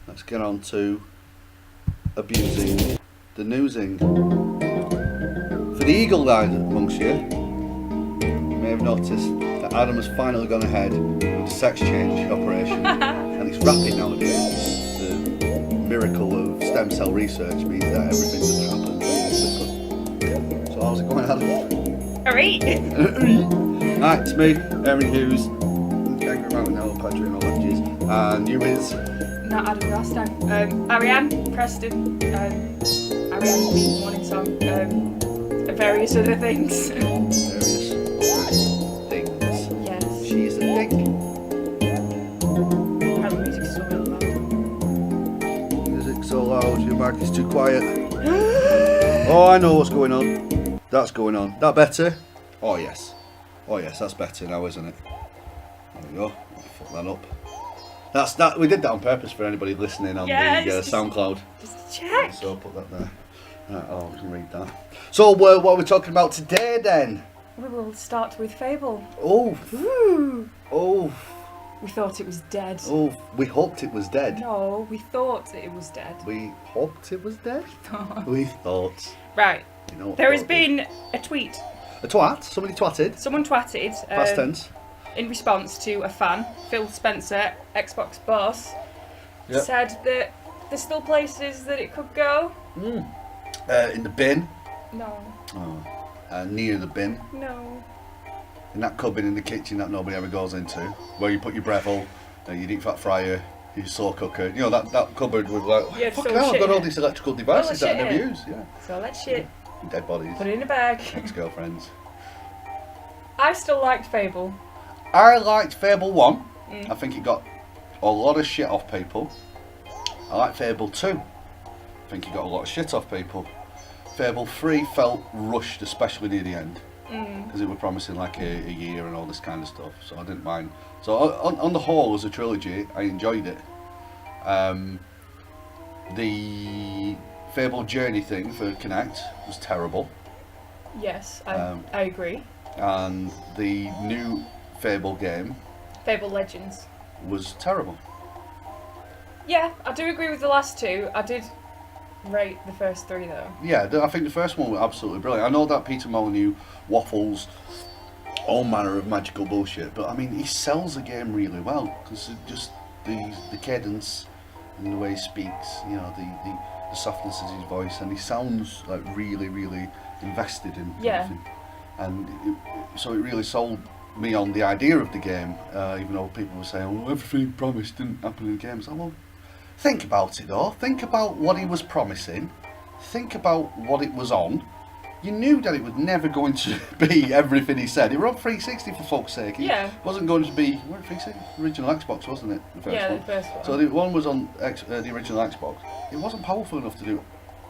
Let's get on to abusing the newsing. For the eagle-eyed amongst you may have noticed that Adam has finally gone ahead with the sex change operation, and it's rapid nowadays. The miracle of stem cell research means that everything just happens really quickly. So how's it going, Adam? Alright. Hi, it's me, Aaron Hughes, Angry Mountain Hell, Patreon, all ages, and you is... Not Adam Rostan. Ariane Preston. Ariane Beat Morning Song. And various other things. Various things. Yes. She's a thing. How the music's so really loud. Music's so loud, your mic is too quiet. Oh, I know what's going on. That's going on. That better? Oh yes. Oh yes, that's better now, isn't it? There we go. I'll fuck that up. That's that. We did that on purpose for anybody listening on the SoundCloud. Just check. So I'll put that there. Right, I can read that. So what are we talking about today then? We will start with Fable. Oh. Ooh. Oh. We thought it was dead. Oh. We hoped it was dead. No, we thought it was dead. We hoped it was dead. We thought. Right. You know what There has been a tweet. a twat. Somebody twatted. Someone twatted. Past tense. In response to a fan, Phil Spencer, Xbox boss, Yep. said that there's still places that it could go. In the bin. No. Oh. Near the bin. No. In that cupboard in the kitchen that nobody ever goes into, where you put your Breville, your deep fat fryer, your slow cooker. You know that cupboard with like, Yeah, fuck so hell, I've shit got all in it. these electrical devices that I shit never in it. use. Yeah. So that shit, Dead bodies. put it in a bag. Ex-girlfriends. I still liked Fable. I liked Fable 1. Mm. I think it got a lot of shit off people. I like Fable 2. I think it got a lot of shit off people. Fable 3 felt rushed, especially near the end. Because it was promising like a year and all this kind of stuff, so I didn't mind. So on the whole, as a trilogy, I enjoyed it. The Fable Journey thing for Connect was terrible. Yes, I agree. And the new Fable game Fable Legends. was terrible. Yeah, I do agree with the last two. I did rate the first three though. Yeah, I think the first one was absolutely brilliant. I know that Peter Molyneux waffles all manner of magical bullshit, but I mean, he sells the game really well because just the cadence and the way he speaks, you know, the softness of his voice, and he sounds like really, really invested in everything. And so it really sold me on the idea of the game, even though people were saying, "Oh, everything he promised didn't happen in the game." So, well, think about it though. Think about what he was promising. Think about what it was on. You knew that it was never going to be everything he said. It was on 360 for fuck's sake. It wasn't going to be, what, 360? Original Xbox, wasn't it? The first one. The first one. So the one was on the original Xbox. It wasn't powerful enough to do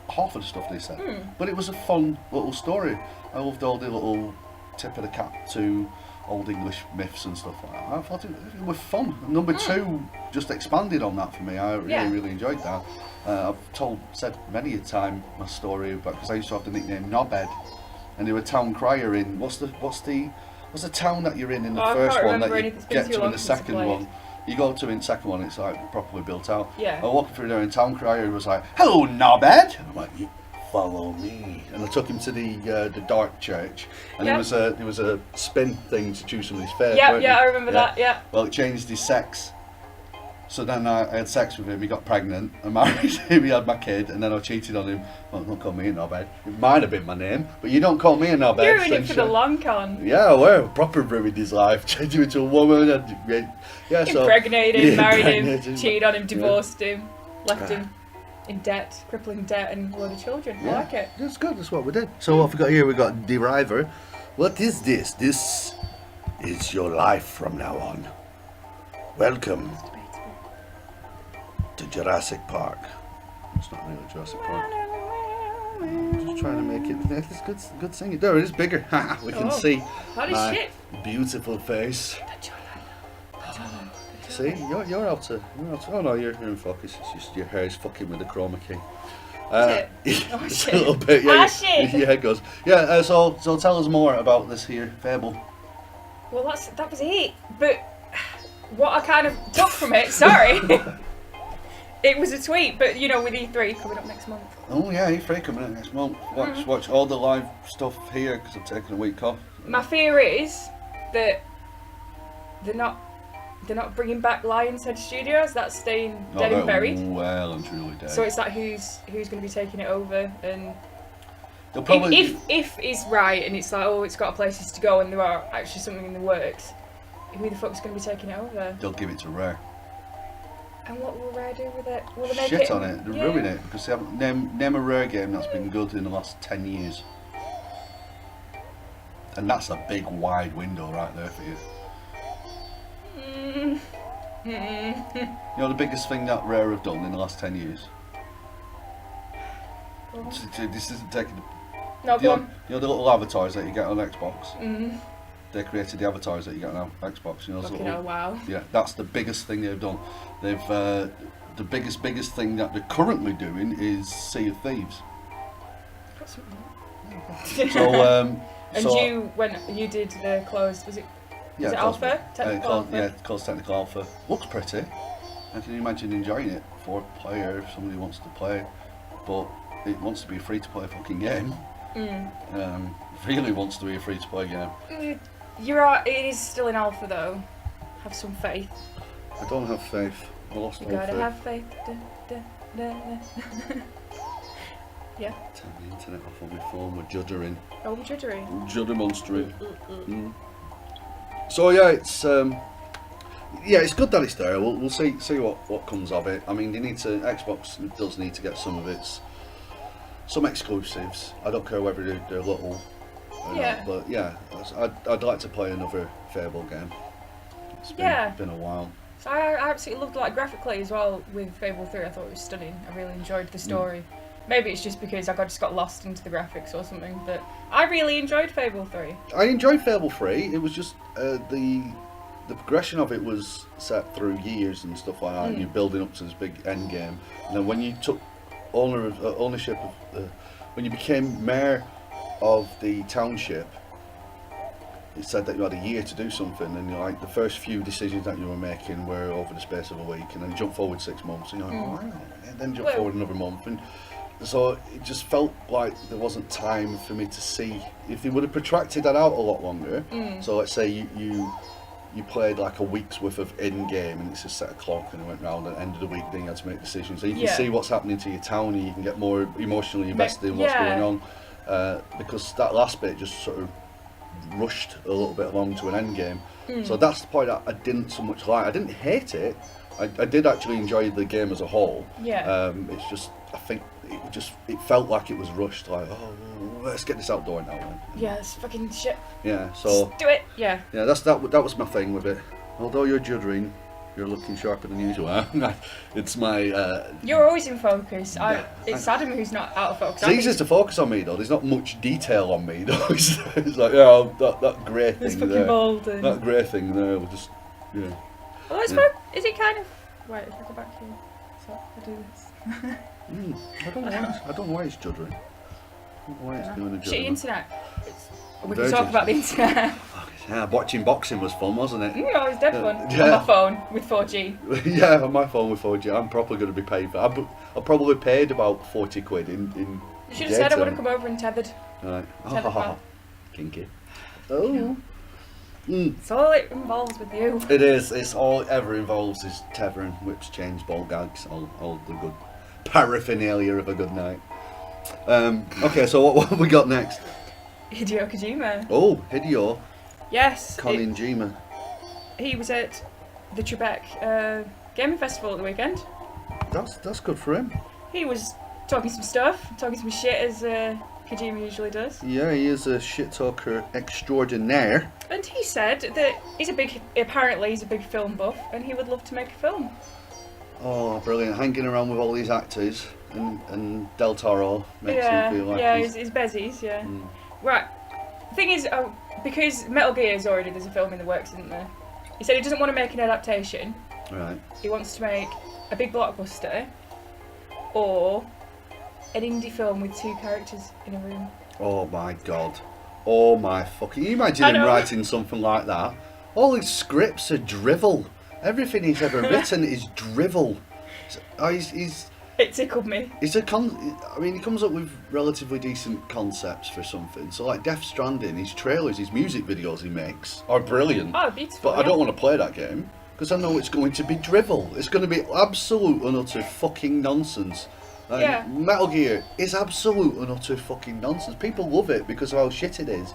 half of the stuff they said. But it was a fun little story. I loved all the little tip of the cap to old English myths and stuff like that. I thought it was fun. Number two just expanded on that for me. I really enjoyed that. I've said many a time my story about, because I used to have the nickname Knobhead, and they were town crier in what's the town that you're in the first one that you get to in the second one. You go to in the second one, it's like properly built out. Yeah. I walked through there and town crier was like, "Hello, Knobhead." And I'm like, "Follow me," and I took him to the dark church, and there was a spin thing to choose somebody's fate. I remember that. Yeah. Well, it changed his sex. So then I had sex with him. He got pregnant. I married him. He had my kid, and then I cheated on him. Well, don't call me a knobhead. It might have been my name, but you don't call me a knobhead. You ruined it for the long con. Yeah, well, proper ruined his life. Changed him into a woman. And, Impregnated him, married him, cheated on him, divorced him, left him in debt, crippling debt, and a load of children. I like it. That's good. That's what we did. So what we got here? We got Deriver. What is this? This is your life from now on. Welcome to Jurassic Park. It's not really Jurassic Park. Just trying to make it. It's good singing. There it is, bigger. We can see Holy my shit. beautiful face. See, you're out to. Oh no, you're in focus. It's just your hair is fucking with the chroma key. Oh shit. A little bit. Yeah, shit. Yeah, it goes. Yeah. So tell us more about this here Fable. Well, that was it. But what I kind of took from it, sorry, it was a tweet. But you know, with E3 coming up next month. Oh yeah, E3 coming up next month. Watch all the live stuff here because I'm taking a week off. My fear is that they're not bringing back Lionshead Studios. That's staying dead and buried. Well and truly dead. So it's like who's going to be taking it over, and they'll probably if it's right and it's like, oh, it's got places to go and there are actually something in the works, who the fuck's going to be taking it over? they'll give it to Rare. And what will Rare do with it? Will they make Shit it on it. They'll ruin it because they haven't name a Rare game that's been good in the last 10 years. And that's a big wide window right there for you. You know the biggest thing that Rare have done in the last 10 years? This isn't taking No, you go know, on. you know the little avatars that you get on Xbox? They created the avatars that you get on Xbox. You know, Fucking hell, wow. yeah, that's the biggest thing they've done. They've the biggest thing that they're currently doing is Sea of Thieves. So And you, when you did the closed, was it alpha? Technical alpha? Yeah, closed technical alpha. Looks pretty. I can imagine enjoying it for a player if somebody wants to play, but it wants to be a free-to-play fucking game. Really wants to be a free-to-play game. You're right, it is still in alpha though. Have some faith. I don't have faith. I lost all You gotta faith. have faith. Yeah. Turn the internet off on my phone. We're juddering. Oh, we're juddering. Judder monstering. So yeah, it's good that it's there. We'll see what comes of it. I mean, Xbox does need to get some exclusives. I don't care whether they're little or not, but yeah, I'd like to play another Fable game. It's been a while. So I absolutely loved, like, graphically as well with Fable 3. I thought it was stunning. I really enjoyed the story. Maybe it's just because I just got lost into the graphics or something, but I really enjoyed Fable 3. I enjoyed Fable 3. It was just the progression of it was set through years and stuff like that, and you're building up to this big end game. And then when you took ownership of, when you became mayor of the township, it said that you had a year to do something, and like the first few decisions that you were making were over the space of a week, and then jump forward 6 months, and you're like, and then jump forward another month, and so it just felt like there wasn't time for me to see if they would have protracted that out a lot longer. So let's say you played like a week's worth of in-game and it's just set a clock and it went round at the end of the week, then you had to make decisions. So you can see what's happening to your town and you can get more emotionally invested in what's going on. Because that last bit just sort of rushed a little bit along to an end game. So that's the point that I didn't so much like. I didn't hate it. I did actually enjoy the game as a whole. It's just, I think it felt like it was rushed, like, oh, let's get this outdoor now then. Yeah, it's fucking shit. Yeah, so just do it. Yeah, that was my thing with it. Although you're juddering, you're looking sharper than usual. It's my you're always in focus. It's Adam who's not out of focus. It's easier to focus on me though. There's not much detail on me though. It's like, yeah, that grey thing there. That grey thing there will just, yeah. Well, let's go. Is it kind of... Right, if I go back here. So, I do this. I don't know why it's juddering. I don't know why it's doing a Shitty judder. internet. We can talk about the internet. Yeah, watching boxing was fun, wasn't it? Oh, it's dead fun. On my phone with 4G. Yeah, on my phone with 4G. I'm probably going to be paid for it. I probably paid about 40 quid in You should have said I would have come over and tethered. Right. Tethered Kinky. Oh. It's all it involves with you. It is. It's all it ever involves is tethering, whips, chains, ball gags, all the good paraphernalia of a good night. Okay, so what have we got next? Hideo Kojima. Oh, Hideo. Yes. Kojima. He was at the Trebek Gaming Festival at the weekend. That's good for him. He was talking some stuff, talking some shit as Kojima usually does. Yeah, he is a shit talker extraordinaire. And he said that apparently he's a big film buff and he would love to make a film. Oh, brilliant. Hanging around with all these actors and Del Toro makes him feel like he's bezies, yeah. Right. The thing is, because Metal Gear is there's a film in the works, isn't there? He said he doesn't want to make an adaptation. Right. He wants to make a big blockbuster or an indie film with 2 characters in a room. Oh my god. Oh my fuck! Can you imagine I him know. writing something like that? All his scripts are drivel. Everything he's ever written is drivel. He's It tickled me. I mean, he comes up with relatively decent concepts for something. So like Death Stranding, his trailers, his music videos he makes are brilliant. Oh, beautiful. But I don't want to play that game because I know it's going to be drivel. It's going to be absolute and utter fucking nonsense. And Yeah. Metal Gear is absolute and utter fucking nonsense. People love it because of how shit it is.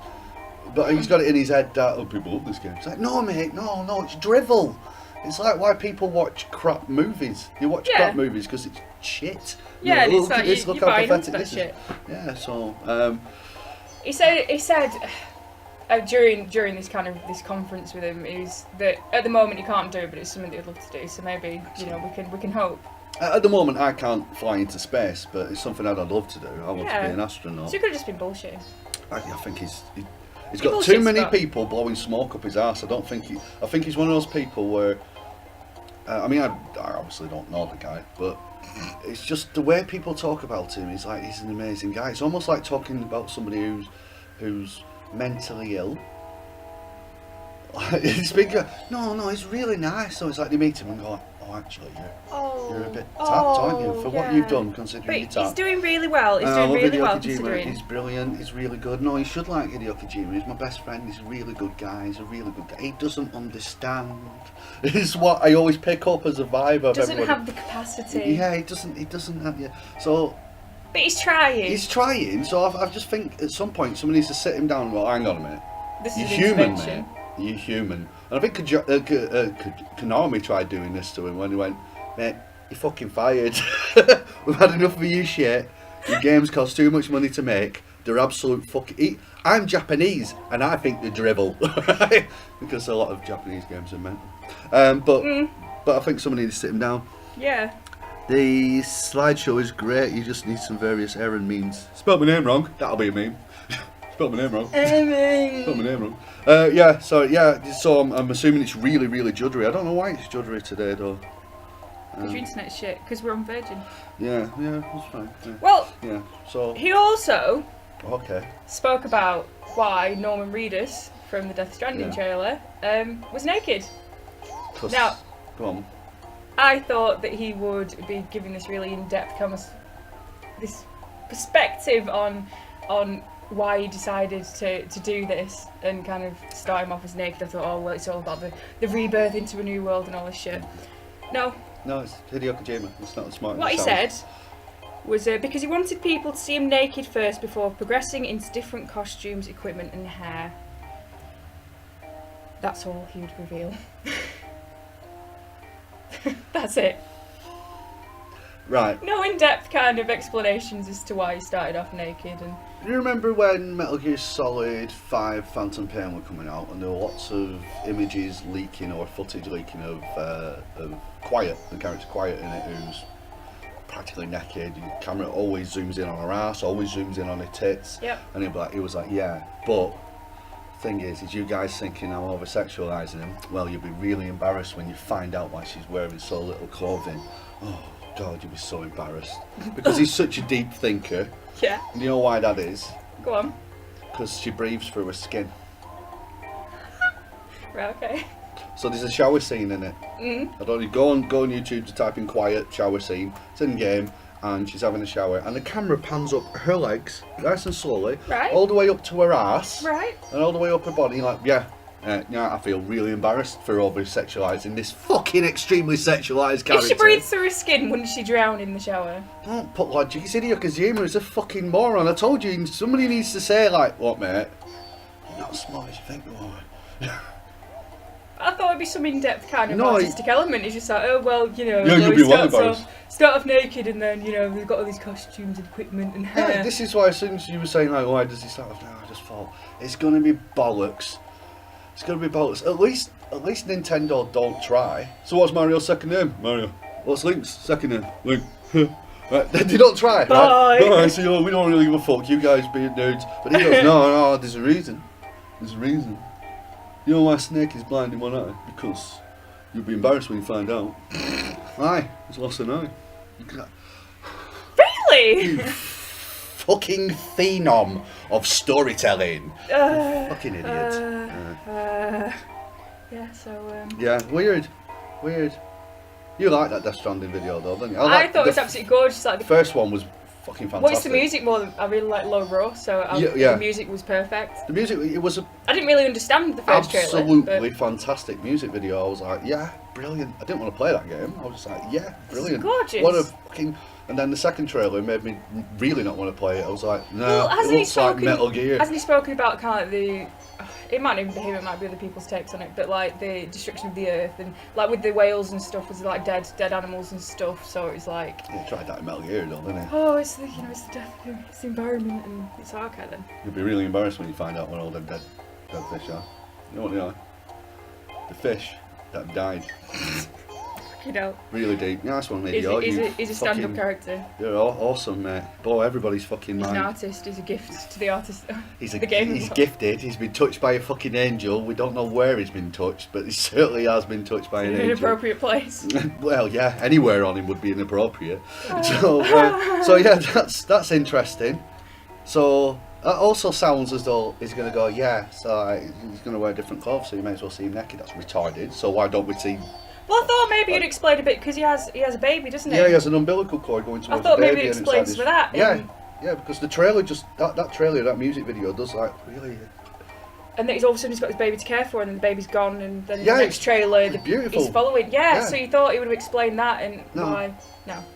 But he's got it in his head that, oh, people love this game. It's like, no, mate, no, it's drivel. It's like why people watch crap movies. You watch Yeah. crap movies because it's shit. Yeah, and You know, it's like look you how buy into pathetic that this is. shit. Yeah, so He said during this kind of this conference with him is that at the moment he can't do, but it's something that he'd love to do. So maybe we can hope. at the moment I can't fly into space, but it's something I'd love to do. I want to Yeah. be an astronaut. So he could have just been bullshitting. I think he's He got bullshits too many about- people blowing smoke up his ass. I think he's one of those people where. I mean, I obviously don't know the guy, but it's just the way people talk about him. He's like he's an amazing guy. It's almost like talking about somebody who's mentally ill. He's big. No, he's really nice. So it's like they meet him and go, oh, actually, you're a bit tapped, aren't you, for what you've done, considering But you're tapped. he's doing really well. He's I doing love really Hideo well Kojima. considering. He's brilliant. He's really good. No, you should like Hideo Kojima. He's my best friend. He's a really good guy. He's a really good guy. He doesn't understand. It's what I always pick up as a vibe of Doesn't everybody. have the capacity. Yeah, he doesn't have. Yeah. So But he's trying. he's trying. So I just think at some point someone needs to sit him down and go, hang on a minute. This You're is an human, intervention. mate. You're human. And I think Konami tried doing this to him when he went, mate, you're fucking fired. We've had enough of your shit. Your games cost too much money to make. They're absolute fucking... I'm Japanese, and I think they're drivel. Because a lot of Japanese games are mental. But I think someone needs to sit him down. Yeah. The slideshow is great. You just need some various error memes. Spelled my name wrong. That'll be a meme. Spelled my name wrong. Spelled my name wrong. So I'm assuming it's really, really juddery. I don't know why it's juddery today, though. Because your internet's shit. Because we're on Virgin. Yeah, that's fine. Yeah. Well, Yeah. So he also okay. spoke about why Norman Reedus from the Death Stranding trailer was naked. Now, Go on. I thought that he would be giving this really in-depth this perspective on why he decided to do this and kind of start him off as naked. I thought, oh well, it's all about the rebirth into a new world and all this shit. No, it's Hideo Kojima. It's not as smart. what he as it said sounds. was because he wanted people to see him naked first before progressing into different costumes, equipment and hair. That's all he would reveal. That's it. Right. No in-depth kind of explanations as to why he started off naked and... Do you remember when Metal Gear Solid 5 Phantom Pain were coming out and there were lots of images leaking or footage leaking of Quiet, the character Quiet in it, who's practically naked. The camera always zooms in on her ass, always zooms in on her tits. Yep. And he was like, yeah, but the thing is you guys thinking I'm over-sexualising him? Well, you'll be really embarrassed when you find out why she's wearing so little clothing. Oh, God, you'll be so embarrassed. Because he's such a deep thinker. Yeah. And you know why that is? Go on. Because she breathes through her skin. Right, okay. So there's a shower scene in it. I don't know, go on YouTube to type in Quiet shower scene. It's in game, and she's having a shower, and the camera pans up her legs, nice and slowly, Right. all the way up to her ass, Right. and all the way up her body. Like, I feel really embarrassed for over-sexualising this fucking extremely sexualised character. If she breathes through her skin, wouldn't she drown in the shower? Don't put logic. It's Hideo Kojima is a fucking moron. I told you, somebody needs to say, like, what, mate? You're not as smart as you think you are. I thought it'd be some in-depth kind of No, artistic element. It's just like, oh well, Yeah, you'll be well embarrassed. Start off naked and then, they've got all these costumes and equipment and hair. Yeah, this is why as soon as you were saying, like, why does he start off now? I just thought, it's going to be bollocks. It's going to be bollocks. At least Nintendo don't try. So what's Mario's second name? Mario. What's Link's second name? Link. Right, they don't try. Bye. Right? Bye. So we don't really give a fuck. You guys being nerds. But he goes, no, there's a reason. There's a reason. You know why Snake is blind in one eye? Because you'll be embarrassed when you find out. Aye, he's lost an eye. Really? fucking phenom of storytelling. Fucking idiot. Yeah, so... Yeah, weird. You like that Death Stranding video though, didn't you? I thought it was absolutely gorgeous. Like the first one was fucking fantastic. Well, it's the music more than I really like Low Raw, so the music was perfect. The music, it was I didn't really understand the first trailer. Absolutely fantastic music video. I was like, yeah, brilliant. I didn't want to play that game. I was just like, yeah, brilliant. It's gorgeous. What a fucking... And then the second trailer made me really not want to play it. I was like, no, well, it looks like Metal Gear. Hasn't he spoken about kind of the... It might not even be him, it might be other people's takes on it, but like the destruction of the earth and like with the whales and stuff was like dead animals and stuff, so it's like... Yeah, tried that in Metal Gear though, didn't he? Oh, it's the, it's the death, it's the environment, and it's like, okay then. You'll be really embarrassed when you find out what all them dead fish are. You know what they are? The fish that died. You know. Really deep. Nice one, mate. He's a stand-up character. You're awesome, mate. Blow everybody's fucking mind. He's an artist. He's a gift to the artist. He's gifted. He's been touched by a fucking angel. We don't know where he's been touched, but he certainly has been touched by an angel. In an appropriate place. Well, yeah, anywhere on him would be inappropriate. So yeah, that's interesting. So that also sounds as though he's going to go, yeah, so he's going to wear different clothes, so you may as well see him naked. That's retarded. So why don't we see... Well, I thought maybe you'd explain a bit because he has a baby, doesn't he? Yeah, he has an umbilical cord going towards the baby. I thought maybe it explains for that. Yeah, because the trailer that trailer, that music video does like really. And then he's all of a sudden he's got his baby to care for, and then the baby's gone, and then in the next trailer he's following. Yeah, so you thought he would have explained that, and why?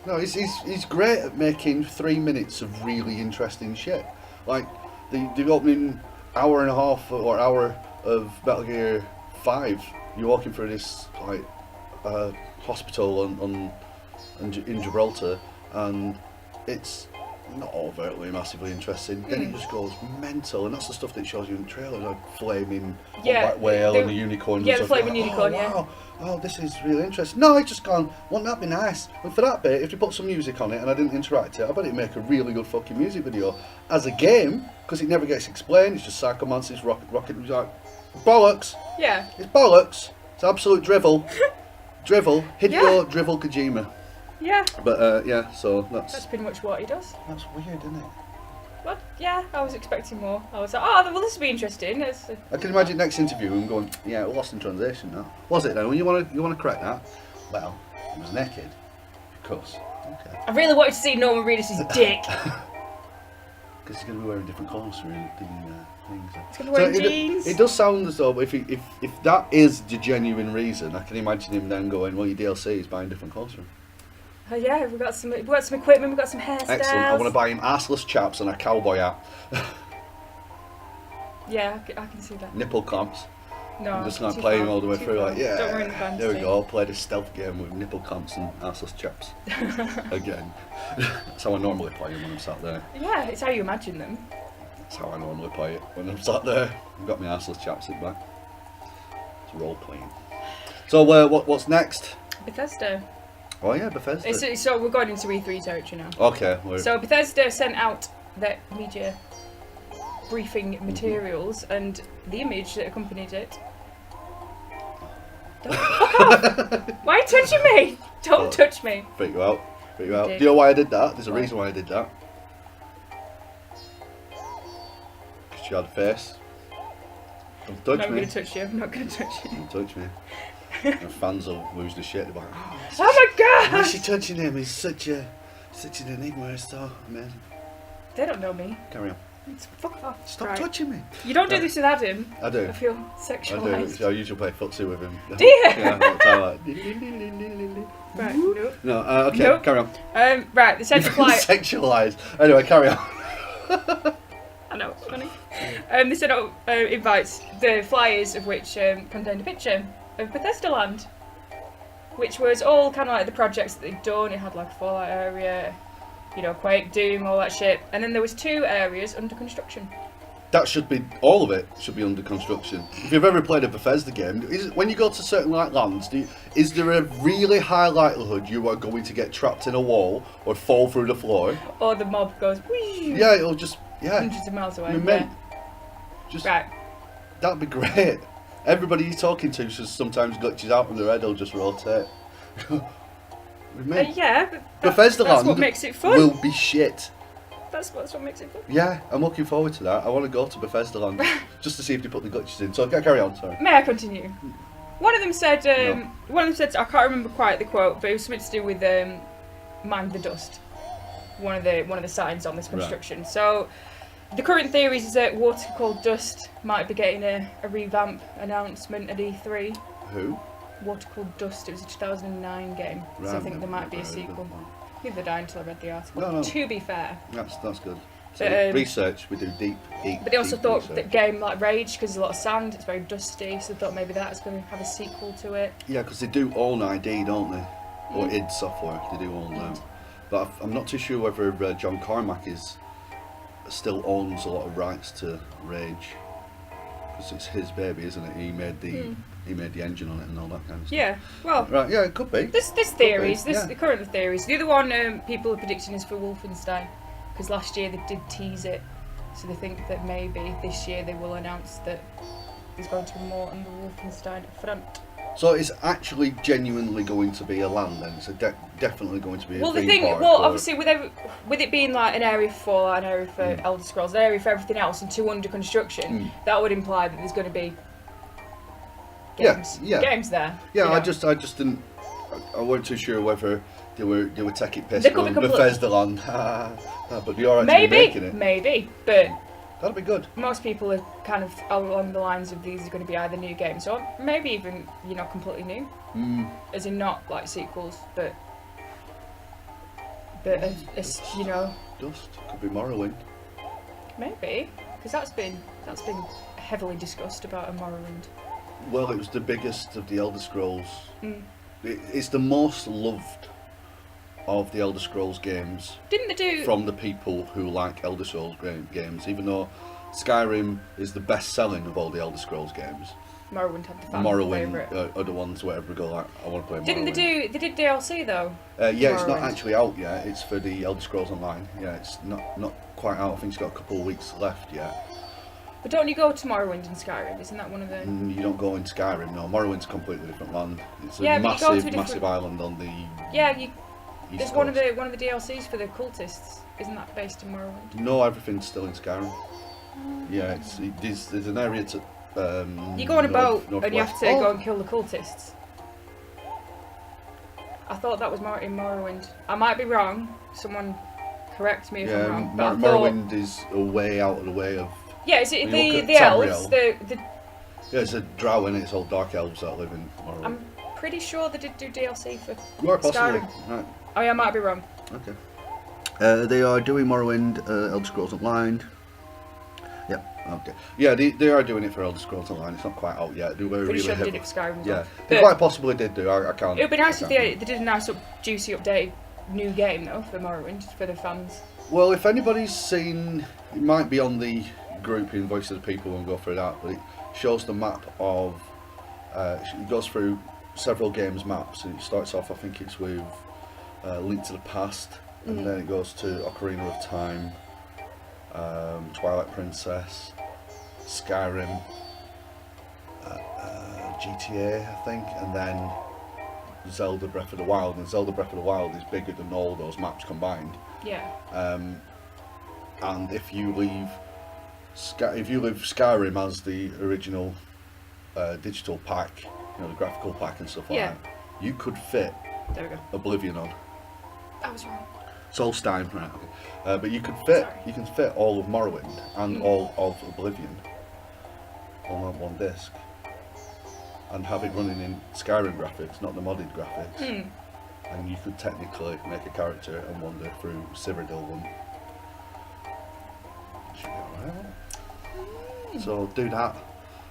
No, he's great at making 3 minutes of really interesting shit. Like the opening hour and a half or hour of Metal Gear 5, you're walking through this like hospital in Gibraltar, and it's not overtly massively interesting. Then it just goes mental, and that's the stuff that shows you in the trailer, like flaming white whale and the unicorn. Yeah, the flaming unicorn. Wow. Oh, this is really interesting. No, it's just gone. Wouldn't that be nice? And for that bit, if you put some music on it and I didn't interact it, I bet it'd make a really good fucking music video. As a game, because it never gets explained, it's just Psychomantis, rocket, like bollocks. Yeah. It's bollocks. It's absolute drivel. Hideo Drivel Kojima. Yeah. But yeah, so that's pretty much what he does. That's weird, isn't it? But yeah, I was expecting more. I was like, oh, well, this will be interesting. I can imagine next interview him going, yeah, lost in translation now. Was it then? When you want to correct that? Well, he was naked. Of course. Okay. I really wanted to see Norman Reedus' dick. Because he's going to be wearing different clothes for things. He's going to be wearing jeans. It does sound as though if that is the genuine reason, I can imagine him then going, well, your DLC is buying different clothes for him. Oh yeah, we've got some equipment, we've got some hairstyles. Excellent. I want to buy him arseless chaps and a cowboy hat. Yeah, I can see that. Nipple clamps. No, I'm just not playing all the way through. Like, yeah, don't ruin the fantasy. There we go. I'll play this stealth game with nipple clamps and arseless chaps. Again. That's how I normally play them when I'm sat there. Yeah, it's how you imagine them. That's how I normally play it when I'm sat there. I've got my arseless chaps in back. It's role playing. So what's next? Bethesda. Oh yeah, Bethesda. So we're going into E3 territory now. Okay. So Bethesda sent out their media briefing materials and the image that accompanied it. Don't fuck off! Why are you touching me? Don't touch me. Freak you out. Do you know why I did that? There's a reason why I did that. Because she had a face. Don't touch me. I'm not going to touch you. I'm not going to touch you. Don't touch me. And fans will lose the shit. They're like, oh my god! Why is she touching him? He's such an enigma. It's so amazing. They don't know me. Carry on. Fuck off. Stop touching me. You don't do this with Adam. I do. I feel sexualised. I do. I usually play footsie with him. Do you? Yeah, right, nope. No, okay, nope. Carry on. Right, the central flyer. Sexualised. Anyway, carry on. I know, it's funny. They sent out invites, the flyers of which contained a picture of Bethesda Land, which was all kind of like the projects that they'd done. It had like a Fallout area, Quake, Doom, all that shit. And then there was 2 areas under construction. That should be, all of it should be under construction. If you've ever played a Bethesda game, when you go to certain lands, is there a really high likelihood you are going to get trapped in a wall or fall through the floor? Or the mob goes, whee! Yeah, it'll just, hundreds of miles away. Right. That'd be great. Everybody you're talking to just sometimes glitches out and their head will just rotate. Yeah, but Bethesda that's Land what makes it fun. will be shit. That's what makes it fun. Yeah, I'm looking forward to that. I want to go to Bethesda Land just to see if they put the glitches in. So carry on, sorry. May I continue? One of them said, No. one of them said, I can't remember quite the quote, but it was something to do with mind the dust. One of the signs on this construction. Right. So the current theory is that Water Called Dust might be getting a revamp announcement at E3. Who? Water Called Dust. It was a 2009 game, Right, so I think there might be a sequel. Neither did I until I read the article. No. To be fair. That's good. So But, research, we do deep. But they also deep thought research. that game like Rage, because there's a lot of sand, it's very dusty, so they thought maybe that's going to have a sequel to it. Yeah, because they do own ID, don't they? Or id Software, they do own them. But I'm not too sure whether John Carmack still owns a lot of rights to Rage, because it's his baby, isn't it? He made the engine on it and all that kind of stuff. Yeah, well, right, yeah, it could be. There's theories. Yeah. The current theories. The other one people are predicting is for Wolfenstein, because last year they did tease it, so they think that maybe this year they will announce that there's going to be more on the Wolfenstein front. So it's actually genuinely going to be a land then? It's definitely going to be a theme park? Well, obviously with it being like an area for Fallout, an area for Elder Scrolls, an area for everything else, and two under construction, that would imply that there's going to be games there. Yeah, you know? I just didn't. I weren't too sure whether they were taking piss They could from be Bethesda Land, but you're actually making it. Maybe, but That'd be good. most people are kind of along the lines of these are going to be either new games or maybe even completely new, as in not like sequels, but Dust could be Morrowind. maybe because that's been heavily discussed about a Morrowind. Well, it was the biggest of the Elder Scrolls. It's the most loved of the Elder Scrolls games. Didn't they do from the people who like Elder Scrolls games? Even though Skyrim is the best selling of all the Elder Scrolls games, Morrowind had the fan Morrowind favourite. are the ones where we go like, I want to play Morrowind. Didn't they did DLC though? Yeah, it's not Morrowind. actually out yet. It's for the Elder Scrolls Online. Yeah, it's not quite out. I think it's got a couple of weeks left yet. But don't you go to Morrowind in Skyrim? Isn't that one of the? You don't go in Skyrim. No, Morrowind's a completely different land. It's a Yeah, but you go to a massive, different- massive island on the Yeah, east there's coast. one of the DLCs for the cultists. Isn't that based in Morrowind? No, everything's still in Skyrim. Yeah, there's an area to. You go on a boat and you have to northwest. go and kill the cultists. I thought that was more in Morrowind. I might be wrong. Someone correct me if I'm wrong. But I thought, Morrowind is a way out of the way of. yeah, is it when you look the at elves? Tamriel. The Yeah, it's a drow in it. It's all dark elves that live in Morrowind. I'm pretty sure they did do DLC for Quite possibly. Skyrim. Right. Oh yeah, I might be wrong. Okay. They are doing Morrowind, Elder Scrolls Online. Yeah. Okay. Yeah, they are doing it for Elder Scrolls Online. It's not quite out yet. They were Pretty really sure they heavy. did it for Skyrim as Yeah, well. they But quite possibly did do. I can't. it would be nice I if can't they did a nice juicy updated new game though for Morrowind for the fans. Well, if anybody's seen, it might be on the group in Voice of the People and go through that, but it shows the map of. It goes through several games maps. And it starts off, I think it's with Link to the Past, and then it goes to Ocarina of Time, Twilight Princess, Skyrim, GTA, I think, and then Zelda Breath of the Wild. And Zelda Breath of the Wild is bigger than all those maps combined. Yeah. And if you leave Skyrim as the original digital pack, the graphical pack and stuff like Yeah. that, you could fit There we go. Oblivion on. I was wrong. Solstein, right? Okay. But you can fit all of Morrowind and all of Oblivion on that one disc, and have it running in Skyrim graphics, not the modded graphics. And you could technically make a character and wander through Cyrodiil and should be alright. So do that.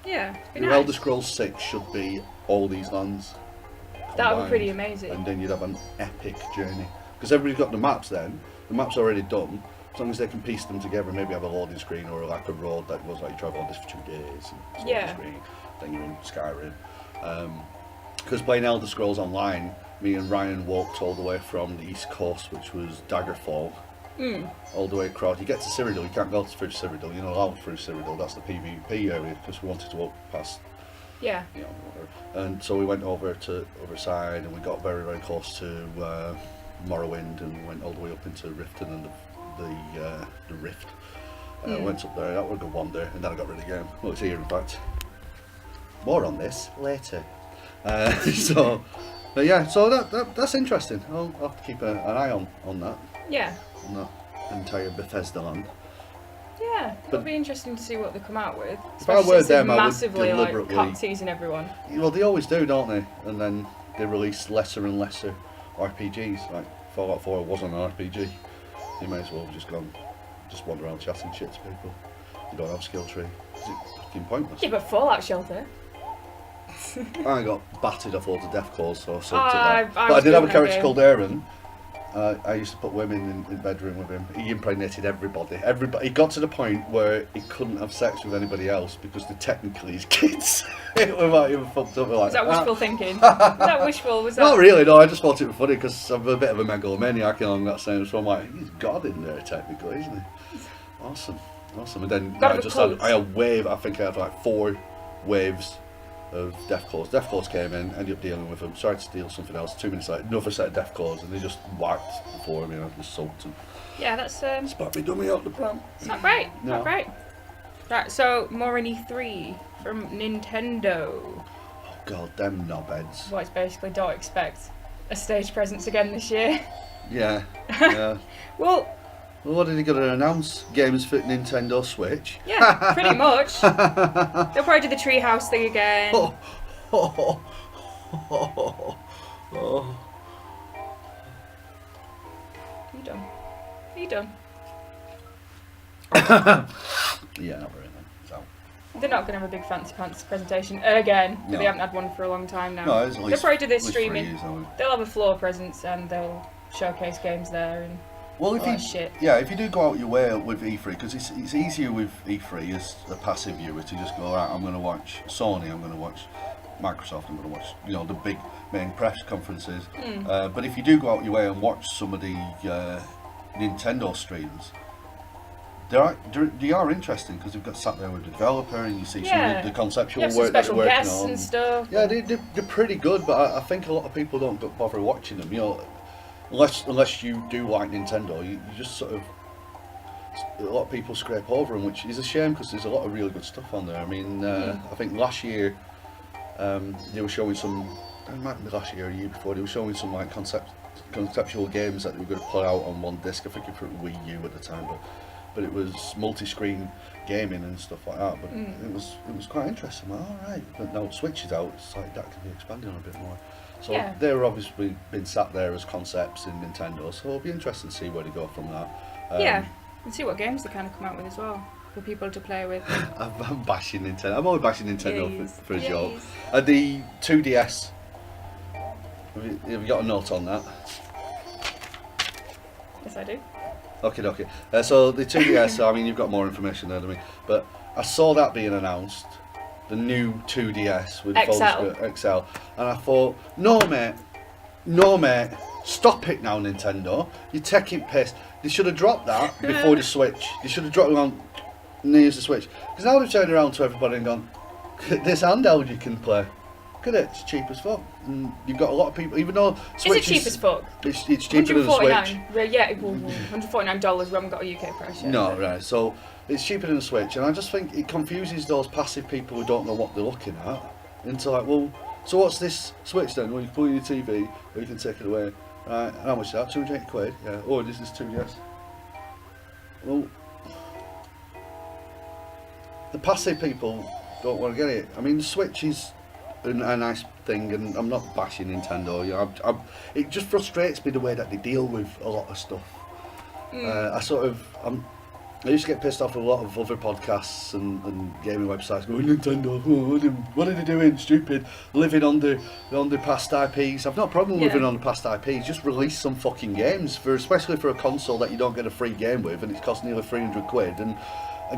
Yeah. It'd be Your nice. Elder Scrolls 6 should be all these lands. That would be combined, pretty amazing. And then you'd have an epic journey. Because everybody's got the maps then. The map's already done. As long as they can piece them together, maybe have a loading screen or like a road that goes like you travel on this for 2 days. And Yeah. Screen, then you're in Skyrim. Because playing Elder Scrolls Online, me and Ryan walked all the way from the East Coast, which was Daggerfall, all the way across. You get to Cyrodiil, you can't go through Cyrodiil, you're not allowed through Cyrodiil, that's the PvP area, because we wanted to walk past, Yeah. whatever. And so we went over to other side, and we got very, very close to Morrowind, and we went all the way up into Riften and the Rift. Went up there, that was a good one day, and then I got rid of the game. Well, it's here in fact. More on this later. So, but yeah, so that's interesting. I'll have to keep an eye on that. Yeah. On that entire Bethesda land. Yeah, it'll be interesting to see what they come out with. If I were them, I would massively like deliberately cut teasing everyone. Well, they always do, don't they? And then they release lesser and lesser RPGs. Like Fallout 4 wasn't an RPG. You may as well have just wander around chatting shit to people. You don't have a skill tree. Is it fucking pointless? Yeah, but Fallout Shelter. I got battered off loads of death calls, so I sucked I at that. But I was did have a good in that character game. called Aaron. I used to put women in bedroom with him. He impregnated everybody. He got to the point where he couldn't have sex with anybody else because they're technically his kids. Without even fucked up. Like, Was that wishful thinking? Was that wishful? Was that? Not really, no. I just thought it was funny because I'm a bit of a megalomaniac along that same. So I'm like, he's God in there technically, isn't he? Awesome. And then God I of just a cult. had a wave. I think I had like 4 waves of death calls. Death calls came in, ended up dealing with them, tried to steal something else. 2 minutes later, another set of death calls, and they just whacked before me, and I just soaked them. Yeah, that's Spat me dummy out the pram. It's not great. No. Not great. Right, so more in E3 from Nintendo. Oh god, them knobheads. Well, it's basically don't expect a stage presence again this year. Yeah, yeah. Well, What are they going to announce? Games for Nintendo Switch? yeah, pretty much. They'll probably do the treehouse thing again. Oh, oh, oh, oh. You done? You done? Yeah, not very then. So. They're not going to have a big fancy pants presentation again. No. They haven't had one for a long time now. No, it's at They'll least, probably do this at least 3 streaming. years, haven't They'll have a floor presence and they'll showcase games there and Well, if all you that shit. yeah, if you do go out your way with E3, because it's easier with E3 as a passive viewer to just go, right, I'm going to watch Sony, I'm going to watch Microsoft, I'm going to watch the big main press conferences. But if you do go out your way and watch some of the Nintendo streams, they are interesting because they've got sat there with the developer and you see some of the conceptual You have some work that they're special working guests on. and stuff. Yeah, they're pretty good, but I think a lot of people don't bother watching them. Unless you do like Nintendo, you just sort of, a lot of people scrape over them, which is a shame because there's a lot of really good stuff on there. I mean, I think last year they were showing some, it might be last year or a year before, they were showing some like conceptual games that they were going to put out on one disc. I think it was Wii U at the time, but it was multi-screen gaming and stuff like that. But it was quite interesting. Like, all right, but now Switch is out, it's like that can be expanded on a bit more. So they're obviously been sat there as concepts in Nintendo, so it'll be interesting to see where they go from that. Yeah, and see what games they kind of come out with as well for people to play with. I'm bashing Nintendo. I'm always bashing Nintendo Yes. for a Yes. joke. The 2DS. Have you got a note on that? Yes, I do. Okay. So the 2DS. I mean, you've got more information there than me, but I saw that being announced. The new 2DS with XL, and I thought, no mate, stop it now, Nintendo. You're taking piss. They should have dropped that before the Switch. They should have dropped it on near the Switch. Because now they've turned around to everybody and gone, this handheld you can play. Look at it, it's cheap as fuck. And you've got a lot of people, even though Switch is it cheap as fuck? It's cheaper than the Switch. Yeah, $149. We haven't got a UK price yet. No, right. So it's cheaper than the Switch, and I just think it confuses those passive people who don't know what they're looking at into like, well, so what's this Switch then? Well, you can put it in your TV, or you can take it away. Right, and how much is that? 280 quid? Yeah. Oh, this is 2DS. Well, the passive people don't want to get it. I mean, the Switch is a nice thing, and I'm not bashing Nintendo. It just frustrates me the way that they deal with a lot of stuff. I used to get pissed off with a lot of other podcasts and gaming websites going, Nintendo, what are they doing? Stupid, living on the past IPs. I've no problem living on the past IPs. Just release some fucking games, especially for a console that you don't get a free game with, and it's cost nearly 300 quid, and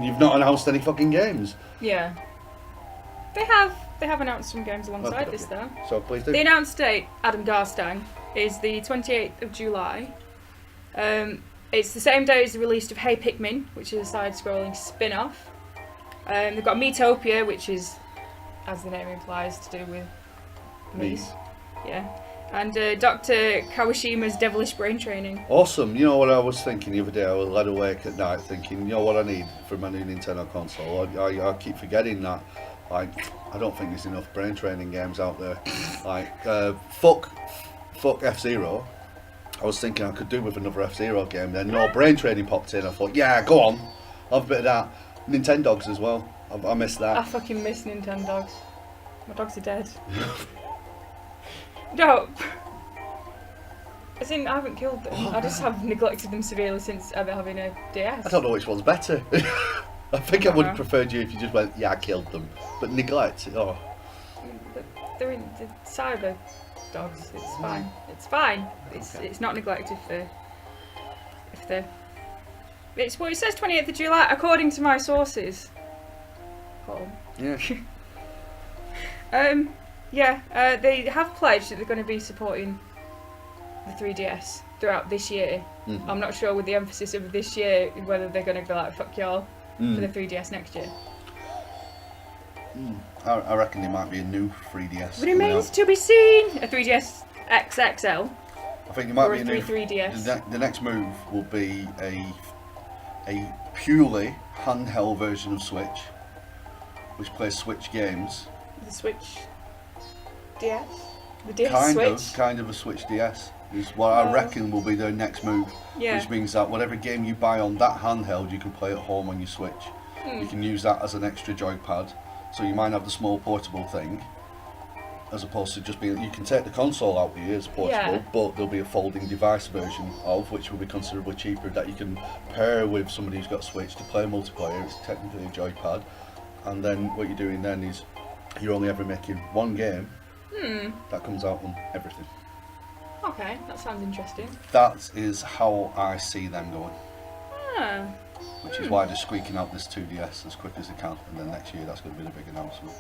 you've not announced any fucking games. Yeah. They have announced some games alongside this though. So please do. The announced date, Adam Garstang, is the 28th of July. It's the same day as the release of Hey Pikmin, which is a side-scrolling spin-off. They've got Miitopia, which is, as the name implies, to do with Meat. Yeah. And Dr. Kawashima's devilish brain training. Awesome. You know what I was thinking the other day? I was led awake at night thinking, you know what I need for my new Nintendo console? I keep forgetting that. Like, I don't think there's enough brain training games out there. Like, fuck F-Zero. I was thinking I could do with another F-Zero game. Then no brain training popped in. I thought, yeah, go on. I'll have a bit of that. Nintendogs as well. I missed that. I fucking miss Nintendogs. My dogs are dead. No. As in, I haven't killed them. I just have neglected them severely since ever having a DS. I don't know which one's better. I think I would have preferred you if you just went, yeah, I killed them. But neglect, oh. But they're in the cyber dogs. It's fine. It's fine. It's not neglect if they're. It's what it says. 28th of July, according to my sources. Paul. Yeah. They have pledged that they're going to be supporting the 3DS throughout this year. Mm-hmm. I'm not sure with the emphasis of this year whether they're going to go like fuck y'all for the 3DS next year. I reckon there might be a new 3DS. Remains to be seen. A 3DS XXL. I think there might or be a a new 3DS. The next move will be a purely handheld version of Switch, which plays Switch games. The Switch DS. The DS Switch. Kind of a Switch DS is what I reckon will be their next move. Yeah. Which means that whatever game you buy on that handheld, you can play at home on your Switch. You can use that as an extra joypad. So you might have the small portable thing, as opposed to just being. You can take the console out with you as portable, but there'll be a folding device version of which will be considerably cheaper that you can pair with somebody who's got Switch to play multiplayer. It's technically a joypad, and then what you're doing then is you're only ever making one game that comes out on everything. Okay, that sounds interesting. That is how I see them going. Ah. Which is why they're squeaking out this 2DS as quick as they can, and then next year that's going to be the big announcement.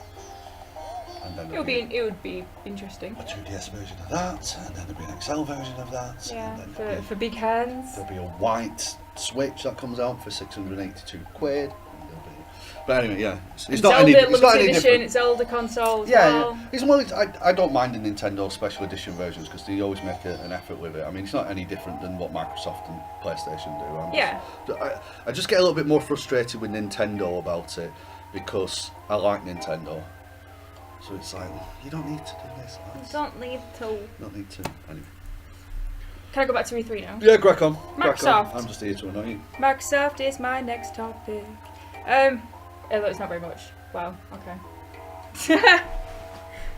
And then It would be interesting. a 2DS version of that, and then there'll be an XL version of that. Yeah, and then for big hands. there'll be a white Switch that comes out for 682 quid. And there'll be, but anyway, yeah, it's not any. It's not any different. It's older consoles. Yeah, I don't mind the Nintendo special edition versions because they always make an effort with it. I mean, it's not any different than what Microsoft and PlayStation do. I just get a little bit more frustrated with Nintendo about it because I like Nintendo. So it's like, you don't need to do this. You don't need to. Don't need to. Anyway. Can I go back to E3 now? Yeah, crack on. Microsoft. I'm just here to annoy you. Microsoft is my next topic. Although it's not very much. Wow, okay.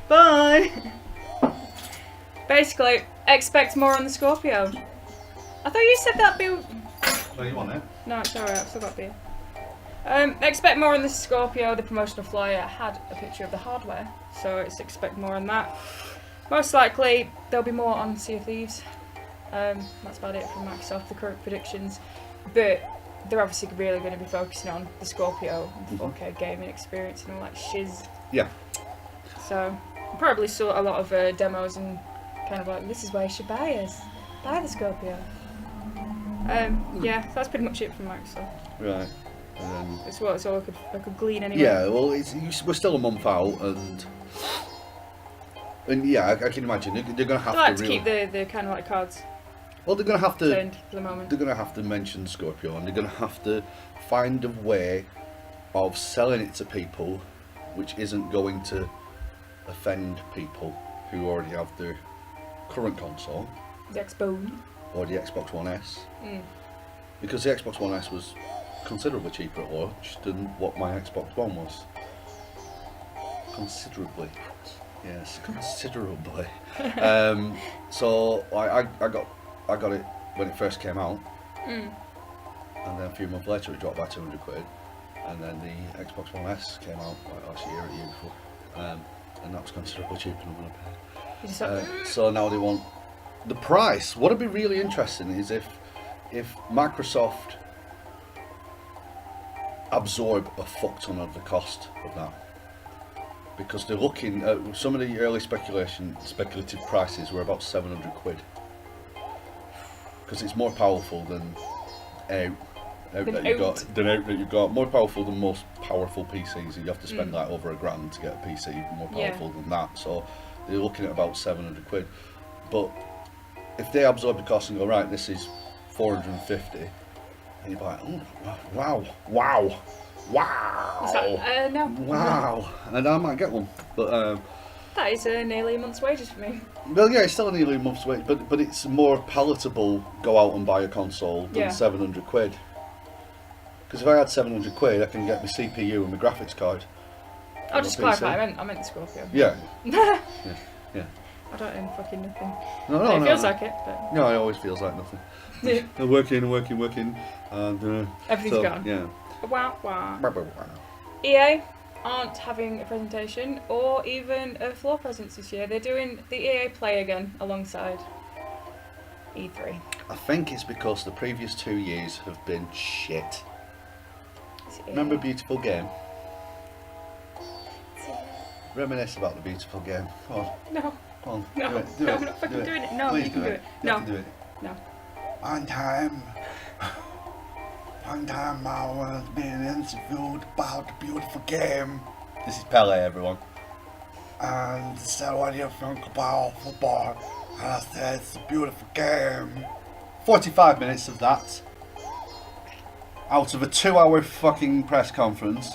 Bye! Basically, expect more on the Scorpio. I thought you said that beer. Oh, you want it? No, it's alright, I've still got beer. Expect more on the Scorpio. The promotional flyer had a picture of the hardware, so it's expect more on that. Most likely, there'll be more on Sea of Thieves. That's about it from Microsoft, the current predictions. But they're obviously really going to be focusing on the Scorpio and 4K gaming experience and all that shiz. Yeah. So, probably saw a lot of demos and kind of like, this is why you should buy us. Buy the Scorpio. Yeah, that's pretty much it from Microsoft. Right. It's all I could glean anyway. Yeah, well, we're still a month out, and yeah, I can imagine they're going to have I like to to keep the kind of like cards well, they're going to have to turned for the moment. They're going to have to mention Scorpio, and they're going to have to find a way of selling it to people which isn't going to offend people who already have their current console, The Xbox. or the Xbox One S, because the Xbox One S was considerably cheaper at launch than what my Xbox One was. Considerably. Yes, considerably. So I got it when it first came out, and then a few months later it dropped by 200 quid, and then the Xbox One S came out like last year or the year before, and that was considerably cheaper than what I paid. So now they want the price. What would be really interesting is if Microsoft absorb a fuck ton of the cost of that, because they're looking at some of the early speculative prices were about 700 quid, because it's more powerful than that you've got more powerful than most powerful PCs, and you have to spend like over £1,000 to get a PC more powerful than that. So they're looking at about 700 quid. But if they absorb the cost and go, right, this is 450, and you're like, oh, wow, Is that, no. wow, and I might get one. But That is nearly a month's wages for me. well, yeah, it's still nearly a month's wait, but it's more palatable. Go out and buy a console than Yeah. 700 quid. Because if I had 700 quid, I can get my CPU and my graphics card. I'll just PC. clarify. I meant the Scorpio. Yeah. yeah. Yeah. I don't earn fucking nothing. No, It no, feels no. like it, but No, it always feels like nothing. Yeah. I'm working, and Everything's gone. Yeah. Wow, wow. Wow. EA aren't having a presentation or even a floor presence this year. They're doing the EA Play again alongside E3. I think it's because the previous 2 years have been shit. It's EA. Remember Beautiful Game? It's EA. Reminisce about the Beautiful Game. Come on, No, come on. no, do it, do no, it, I'm not fucking do doing it. No, Please you can do it. You No, have to do it. no. One time I was being interviewed about the Beautiful Game. This is Pele, everyone. And they said, what do you think about football? And I said, it's a beautiful game. 45 minutes of that. Out of a 2-hour fucking press conference. In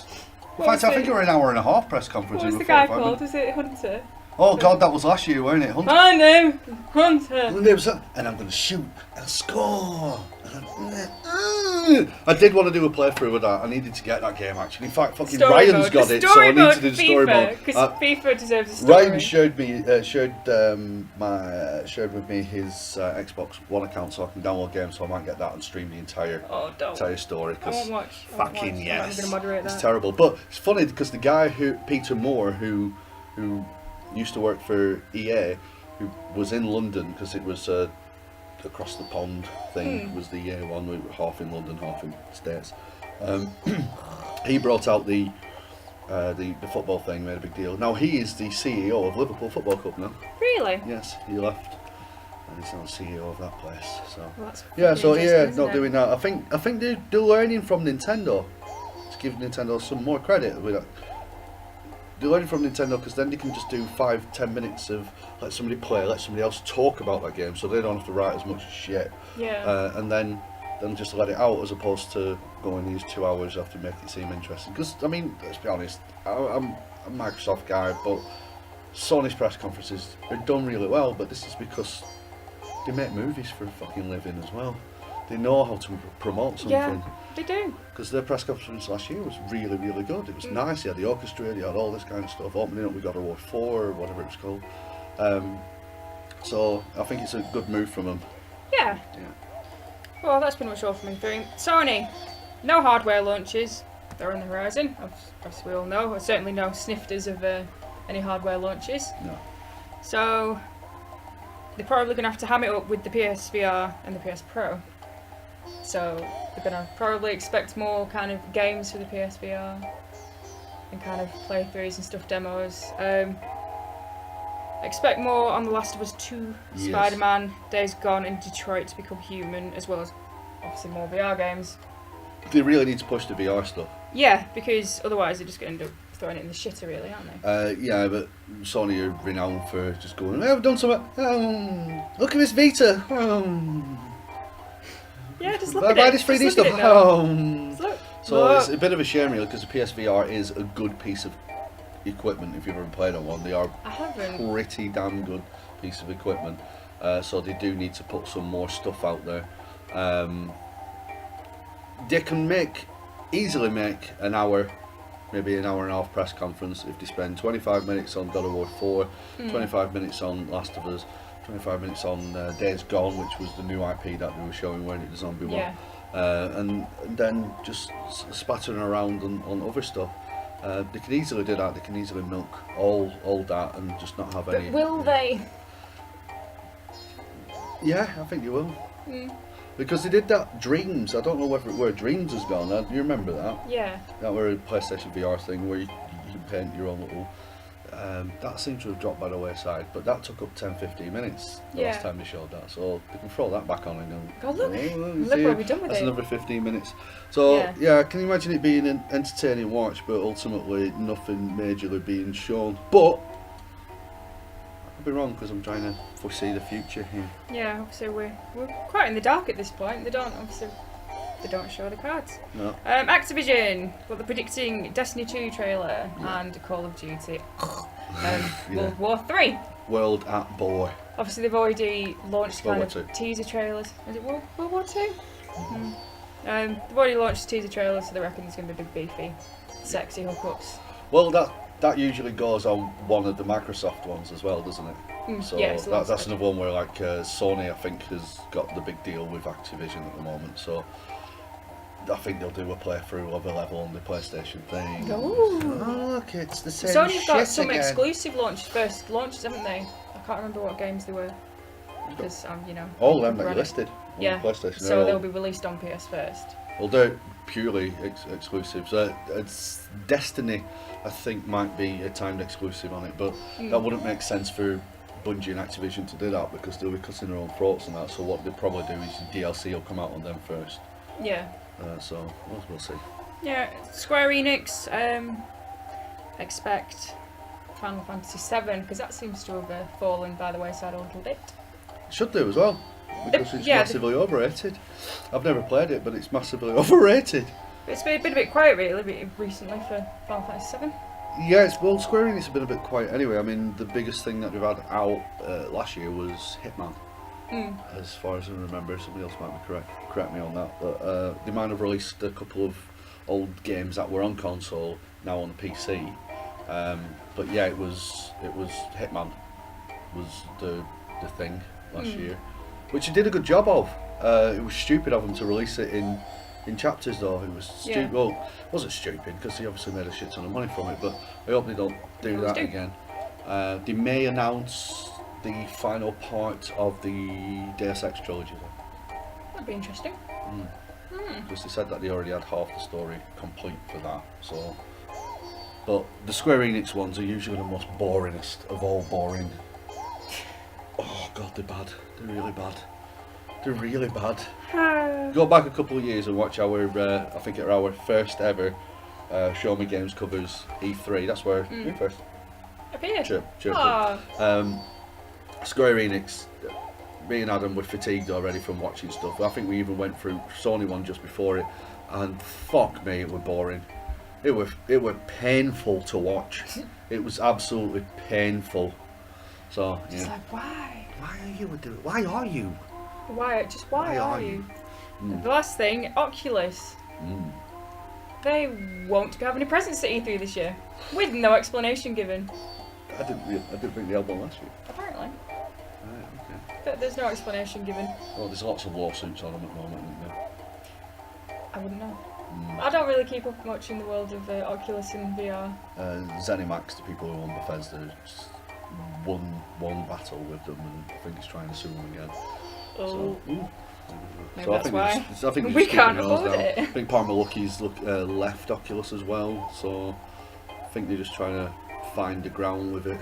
What fact, was I think it? it were an hour and a half press conference. What was in the guy 45 called? minutes. Was it Hunter? Oh god, that was last year, weren't it? Hunter. My name is Hunter. And there was a, and I'm going to shoot and score. I did want to do a playthrough with that. I needed to get that game actually. In fact, fucking Story Ryan's mode. got The it, so I story need mode to do the for story FIFA, mode. because FIFA deserves a story. Ryan showed with me his Xbox One account, so I can download games. So I might get that and stream the entire Oh, don't. story. I won't watch. I won't Fucking watch. yes, I'm not going to moderate it's that. terrible. But it's funny because the guy Peter Moore, who used to work for EA, who was in London because it was across the pond thing, was the EA one. We were half in London, half in the States. He brought out the football thing, made a big deal. Now he is the CEO of Liverpool Football Club now. Really? Yes, he left, and he's now CEO of that place. So Well, that's yeah, so interesting, yeah, isn't not it? doing that. I think they're learning from Nintendo to give Nintendo some more credit with that. They're learning from Nintendo because then they can just do 5-10 minutes of let somebody play, let somebody else talk about that game, so they don't have to write as much shit. Yeah. And then just let it out as opposed to going these 2 hours after make it seem interesting. Because I mean, let's be honest, I'm a Microsoft guy, but Sony's press conferences are done really well. But this is because they make movies for a fucking living as well. They know how to promote something. Yeah, they do. Because their press conference last year was really, really good. It was nice. They had the orchestra, they had all this kind of stuff. Opening up, we got Award 4 or whatever it was called. So I think it's a good move from them. Yeah. Yeah. Well, that's pretty much all from me. Sony, no hardware launches. They're on the horizon, as we all know. Certainly no snifters of any hardware launches. No. So they're probably going to have to ham it up with the PSVR and the PS Pro. So they're going to probably expect more kind of games for the PSVR and kind of playthroughs and stuff, demos. Expect more on The Last of Us 2, Yes. Spider-Man, Days Gone and Detroit to Become Human, as well as obviously more VR games. They really need to push the VR stuff. Yeah, because otherwise they're just going to end up throwing it in the shitter, really, aren't they? Yeah, but Sony are renowned for just going, hey, I've done something. Look at this Vita. Yeah, just look Buy at it. this 3D Just stuff. look at it, though. Just look. So Look. it's a bit of a shame, really, because the PSVR is a good piece of equipment. If you've ever played on one, they are I haven't. pretty damn good piece of equipment. So they do need to put some more stuff out there. They can easily make an hour, maybe an hour and a half press conference if they spend 25 minutes on God of War 4, 25 minutes on Last of Us, 25 minutes on Days Gone, which was the new IP that they were showing, weren't it, the zombie one, Yeah. and then just spattering around on other stuff. They can easily do that. They can easily milk all that and just not have any. But will they? Yeah, I think you will. Mm. Because they did that Dreams. I don't know where Dreams has gone. Do you remember that? Yeah. That were a PlayStation VR thing where you can paint your own little. That seems to have dropped by the wayside, but that took up 10-15 minutes the last Yeah. time they showed that. So they can throw that back on and go. God, look. "Oh, Look see, what we've done with that's it." another 15 minutes. So Yeah. yeah, can you imagine it being an entertaining watch, but ultimately nothing majorly being shown? But could be wrong because I'm trying to foresee the future here. Yeah, obviously we're quite in the dark at this point. They don't show the cards. No. Activision, well, they're predicting Destiny 2 trailer and Call of Duty. World War 3. World at War. Obviously, they've already launched World kind War of II. teaser trailers. Is it World War 2? They've already launched teaser trailers, so they reckon there's going to be big, beefy, sexy hookups. Well, that usually goes on one of the Microsoft ones as well, doesn't it? So yeah, that's another one where like Sony, I think, has got the big deal with Activision at the moment. So I think they'll do a playthrough of a level on the PlayStation thing. Oh, look, it's the same Sony's got shit some again. exclusive first launches, haven't they? I can't remember what games they were. Because, All of them that you listed on yeah, PlayStation. so they'll be released on PS first. Well, they're purely exclusives. It's Destiny, I think, might be a timed exclusive on it, but that wouldn't make sense for Bungie and Activision to do that because they'll be cutting their own throats on that. So what they'll probably do is DLC will come out on them first. Yeah. So we'll see. Yeah, Square Enix expect Final Fantasy VII because that seems to have fallen by the wayside a little bit. Should do as well because it's yeah, massively overrated. I've never played it, but it's massively overrated. It's been a bit quiet recently for Final Fantasy VII. Yes, well, Square Enix have been a bit quiet anyway. I mean, the biggest thing that we've had out last year was Hitman. As far as I remember, somebody else might be correct me on that. But they might have released a couple of old games that were on console now on the PC. But yeah, it was Hitman was the thing last year, which they did a good job of. It was stupid of them to release it in chapters though. It was stupid. Yeah. Well, it wasn't stupid because they obviously made a shit ton of money from it. But I hope they don't do that again. They may announce the final part of the Deus Ex trilogy though. That'd be interesting. Because they said that they already had half the story complete for that. So, but the Square Enix ones are usually the most boringest of all boring. Oh god, they're bad. They're really bad. They're really bad. Go back a couple of years and watch our, I think it's our first ever Show Me Games covers E3. That's where we first Appeared. cheer. Square Enix, me and Adam were fatigued already from watching stuff. I think we even went through Sony one just before it, and fuck me, it was boring. It were painful to watch. It was absolutely painful. So yeah. Just like, why? Why are you doing? Why are you? Why are you? The last thing, Oculus. They won't be having a presence at E3 this year, with no explanation given. I didn't think they had one last year. Apparently. Right, okay. But there's no explanation given. Well, there's lots of lawsuits on them at the moment, isn't there? I wouldn't know. I don't really keep up much in the world of Oculus and VR. ZeniMax, the people who own Bethesda, just won battle with them, and I think he's trying to sue them again. Oh. Maybe So that's why I think we he's can't keeping those afford down. it. I think Parmalucky's left Oculus as well, so I think they're just trying to find the ground with it.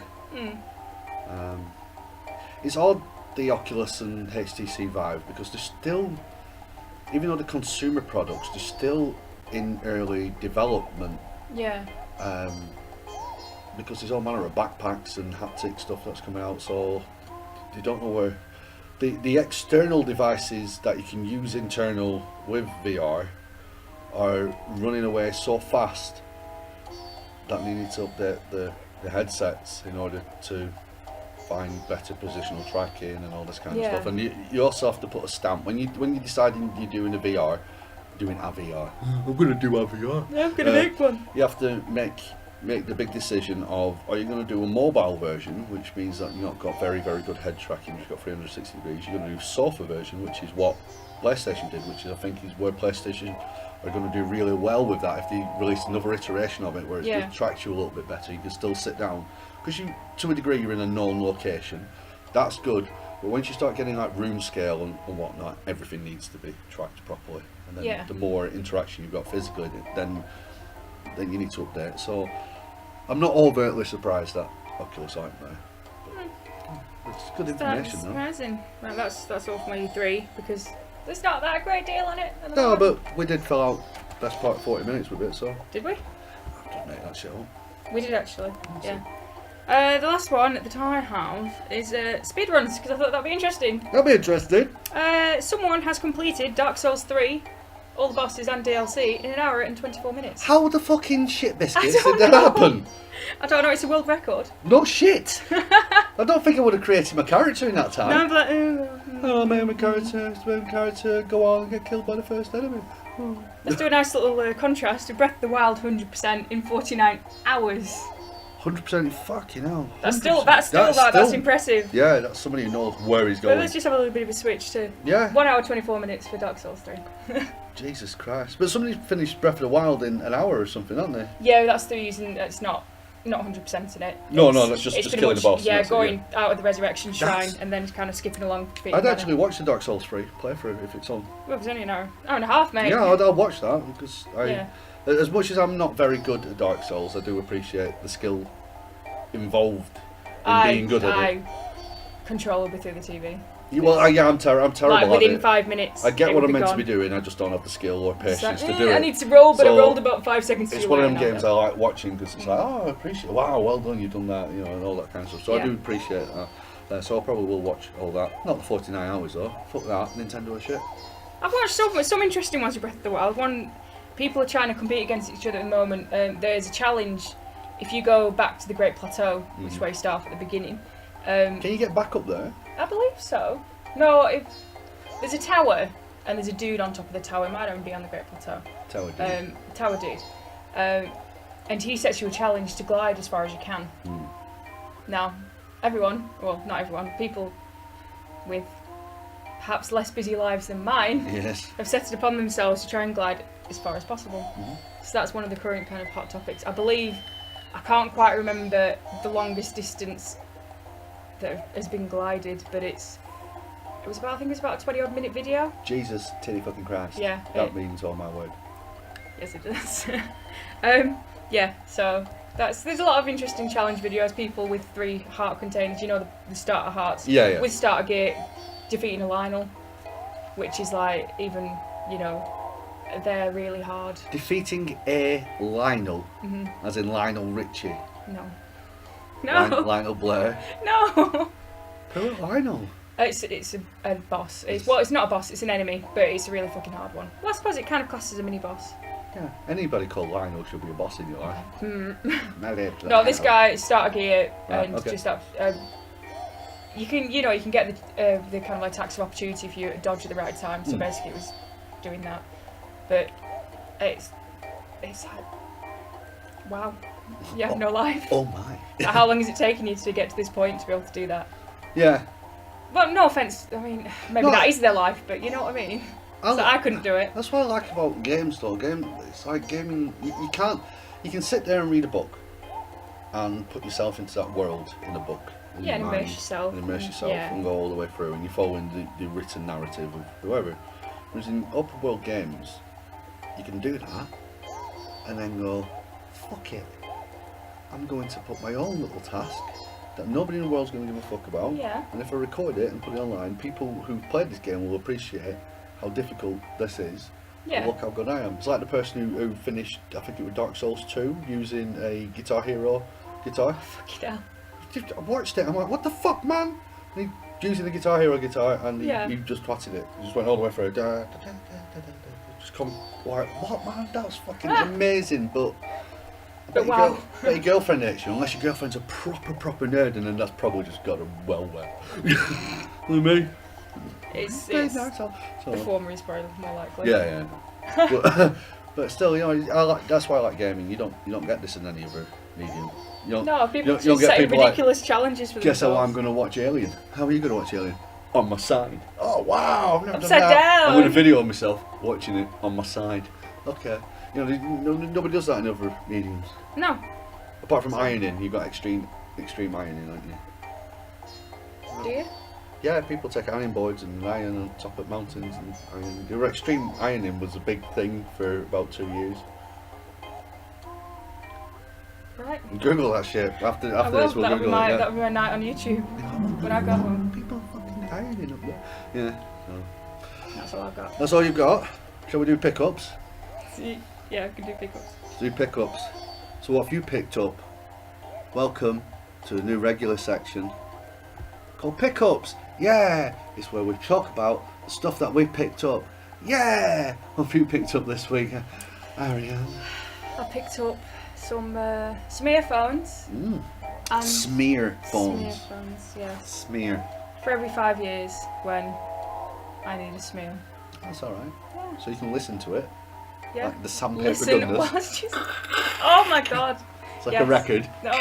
It's odd, the Oculus and HTC Vive, because they're still, even though they're consumer products, they're still in early development. Yeah. Because there's all manner of backpacks and haptic stuff that's coming out, so they don't know where the external devices that you can use internal with VR are running away so fast that they need to update the headsets in order to find better positional tracking and all this kind of stuff. And you also have to put a stamp when you're deciding you're doing a VR. I'm gonna do a VR. Yeah, I'm gonna make one. You have to make the big decision of, are you going to do a mobile version, which means that you've not got very good head tracking, you've got 360 degrees. You're going to do a sofa version, which is what PlayStation did, which is, I think, is where PlayStation are going to do really well with that. If they release another iteration of it where it tracks you a little bit better, you can still sit down, because you, to a degree, you're in a known location. That's good, but once you start getting like room scale and whatnot, everything needs to be tracked properly, and then the more interaction you've got physically, then you need to update. So I'm not overtly surprised that Oculus aren't there. But it's good information, That's though. surprising. Right, that's all for my E3 because there's not that great deal on it. No, but we did fill out best part of 40 minutes with it, so. Did we? I didn't make that shit up. We did actually. Yeah. The last one that I have is speedruns, because I thought that'd be interesting. That'll be interesting. Someone has completed Dark Souls 3, all the bosses and DLC, in 1 hour and 24 minutes. How the fucking shit biscuits I don't did that know. happen? I don't know, it's a world record. No shit. I don't think I would have created my character in that time. No, but Oh, my character, go on and get killed by the first enemy. Oh. let's do a nice little contrast to Breath of the Wild 100% in 49 hours. 100% fucking hell. That's 100%. still that's impressive. Yeah, that's somebody who knows where he's But going. let's just have a little bit of a switch to Yeah. 1 hour 24 minutes for Dark Souls 3. Jesus Christ. But somebody finished Breath of the Wild in 1 hour or something, haven't they? Yeah, that's the reason it's not 100% in it. No, It's- that's just it's killing pretty the much, boss. Yeah, that's it, going out of the Resurrection Shrine That's- and then kind of skipping along. I'd actually watch the Dark Souls 3 playthrough if it's on. Well, it was only an hour and a half, mate. Yeah, I'll watch that because Yeah. as much as I'm not very good at Dark Souls, I do appreciate the skill involved in being good at it. Controllable through the TV. Well, I'm terrible Like at within it. 5 minutes. I get it what would I'm meant gone. to be doing, I just don't have the skill or patience So, to do it. I need to roll, but I So, rolled about 5 seconds too It's one of them late now, games though. I like watching because it's like, oh, I appreciate, wow, well done, you've done that, you know, and all that kind of stuff. So Yeah. I do appreciate that. So I probably will watch all that. Not the 49 hours though. Fuck that, Nintendo is shit. I've watched some interesting ones with Breath of the Wild. One, people are trying to compete against each other at the moment. There's a challenge if you go back to the Great Plateau, which is where you start at the beginning. Can you get back up there? I believe so. No, there's a tower and there's a dude on top of the tower. It might not even be on the Great Plateau. Tower dude. Tower dude. And he sets you a challenge to glide as far as you can. Now, everyone, well, not everyone, people with perhaps less busy lives than mine Yes. have set it upon themselves to try and glide as far as possible. So that's one of the current kind of hot topics. I believe, I can't quite remember the longest distance that has been glided, but I think it was about a 20 odd minute video. Jesus, titty fucking Christ. Yeah. That means all my word. Yes, it does. Yeah, so there's a lot of interesting challenge videos. People with 3 heart containers, you know, the starter hearts. Yeah. With starter gear, defeating a Lionel, which is like, even, you know, they're really hard. Defeating a Lionel, as in Lionel Richie. No. Lionel Blair. No. Who Lionel? It's a boss. It's not a boss. It's an enemy, but it's a really fucking hard one. Well, I suppose it kind of classes as a mini boss. Yeah. Anybody called Lionel should be a boss in your life. No, this guy starter gear Right, and okay. just that. You can get the kind of like attacks of opportunity if you dodge at the right time. So basically, it was doing that. But it's like, wow, you have no life. Oh my. How long has it taken you to get to this point to be able to do that? Yeah. Well, no offense. I mean, maybe No, that is their life, but you know what I mean. So I couldn't do it. That's what I like about games though. It's like gaming, you can sit there and read a book and put yourself into that world in a book. In Yeah, your and mind, immerse yourself. And immerse yourself Yeah. and go all the way through and you're following the written narrative of whoever. Whereas in open world games, you can do that and then go, fuck it. I'm going to put my own little task that nobody in the world's going to give a fuck about. Yeah. And if I record it and put it online, people who've played this game will appreciate how difficult this is. Yeah. Look how good I am. It's like the person who finished, I think it was Dark Souls 2, using a Guitar Hero guitar. Fucking hell. I watched it, I'm like, what the fuck, man? And he using the Guitar Hero guitar, and Yeah. he just twatted it. He just went all the way through. Just come like, what, man? That's fucking amazing, but. But wow. Bet your girlfriend hates you, unless your girlfriend's a proper nerd, and then that's probably just got her well wet. With me. It's So, the former is probably more likely. yeah. but still, you know, that's why I like gaming. You don't get this in any other medium. You don't, No, people you don't just get set people like, ridiculous challenges for guess themselves. how I'm going to watch Alien. How are you going to watch Alien? On my side. Oh wow! I've never Upside done that. down. I'm going to video myself watching it on my side. Okay. You know, nobody does that in other mediums. No. Apart from ironing, you've got extreme ironing, haven't you? Do you? Yeah, people take ironing boards and iron on top of mountains and iron. The extreme ironing was a big thing for about 2 years. Right. Google that shit. After this, we'll that'll be Google it. Yeah. that'll be my night on YouTube when I go home. People fucking ironing up there. Yeah. So. That's all I've got. That's all you've got. Shall we do pickups? Yeah, I can do pickups. Do pickups. So what have you picked up? Welcome to the new regular section called Pickups. Yeah, it's where we talk about the stuff that we picked up. Yeah, what have you picked up this week, Ariane? I picked up some earphones. And Smear phones. Smear phones, yes. Smear. For every 5 years when I need a smear. That's all right. Yeah. So you can listen to it. Yeah. Like the sandpaper Listen, goodness. whilst you... Oh my god. It's like a record. No.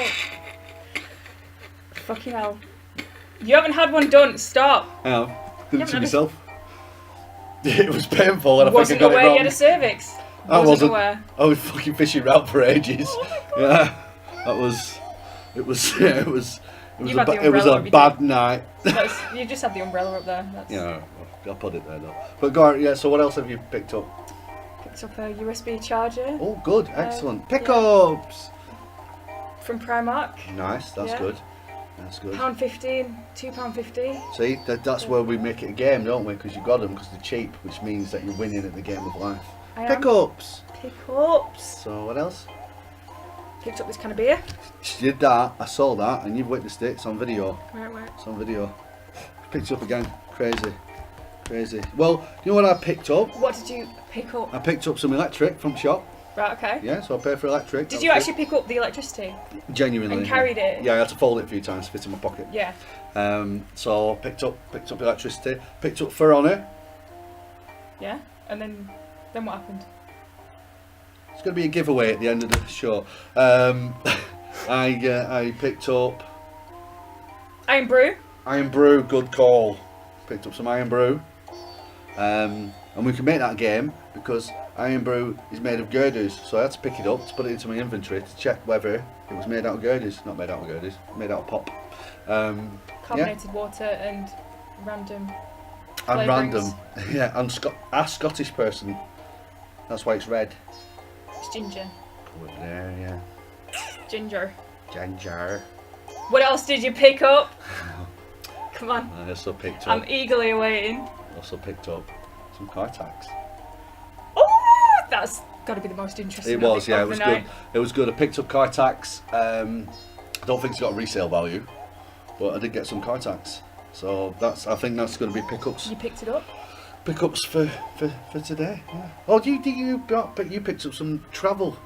Fucking hell. You haven't had one done. Stop. I have. Did it to had a- myself. It was painful and I Wasn't think I got it aware wrong. you had a cervix. I wasn't. aware. I was fucking fishing around for ages. Yeah. That was... It was... Yeah, it was... It was You've had the it was umbrella a over your bad night. You just had the umbrella up there. That's Yeah, I'll put it there though. But go on, yeah, so what else have you picked up? Picked up a USB charger Oh, good, excellent. Pickups! from Primark. Nice, that's Yeah. good. That's good. £1.15, £2.50. See, that's where we make it a game, don't we? Because you got them because they're cheap, which means that you're winning at the game of life. I am. Pickups! Pickups. So what else? Picked up this can of beer. She did that, I saw that, and you've witnessed it, it's on video. Right. It's on video. Picked it up again. Crazy. Crazy. Well, you know what I picked up? What did you pick up? I picked up some electric from shop. Right, okay. Yeah, so I paid for electric. Did That you was actually pick up the electricity? good. Genuinely. and carried it? Yeah, I had to fold it a few times to fit in my pocket. Yeah. So picked up electricity, picked up fur on it. Yeah. And then what happened? It's going to be a giveaway at the end of the show. I picked up Iron Brew. Iron Brew, good call. Picked up some Iron Brew. And we can make that game because Iron Brew is made of girders. So I had to pick it up to put it into my inventory to check whether it was made out of girders. Not made out of girders, made out of pop. Carbonated water and random And flavourings. random. Yeah, and a Scottish person. That's why it's red. It's ginger. Good there, yeah. Ginger. Ginger. What else did you pick up? Come on. I also picked I'm up. eagerly awaiting. Also picked up some car tax. Oh, that's got to be the most interesting. It was, I think, yeah, of it was the good. night. It was good. I picked up car tax. I don't think it's got a resale value, but I did get some car tax. So I think that's going to be pickups. You picked it up. Pickups for today. Yeah. Oh, you picked up some travel.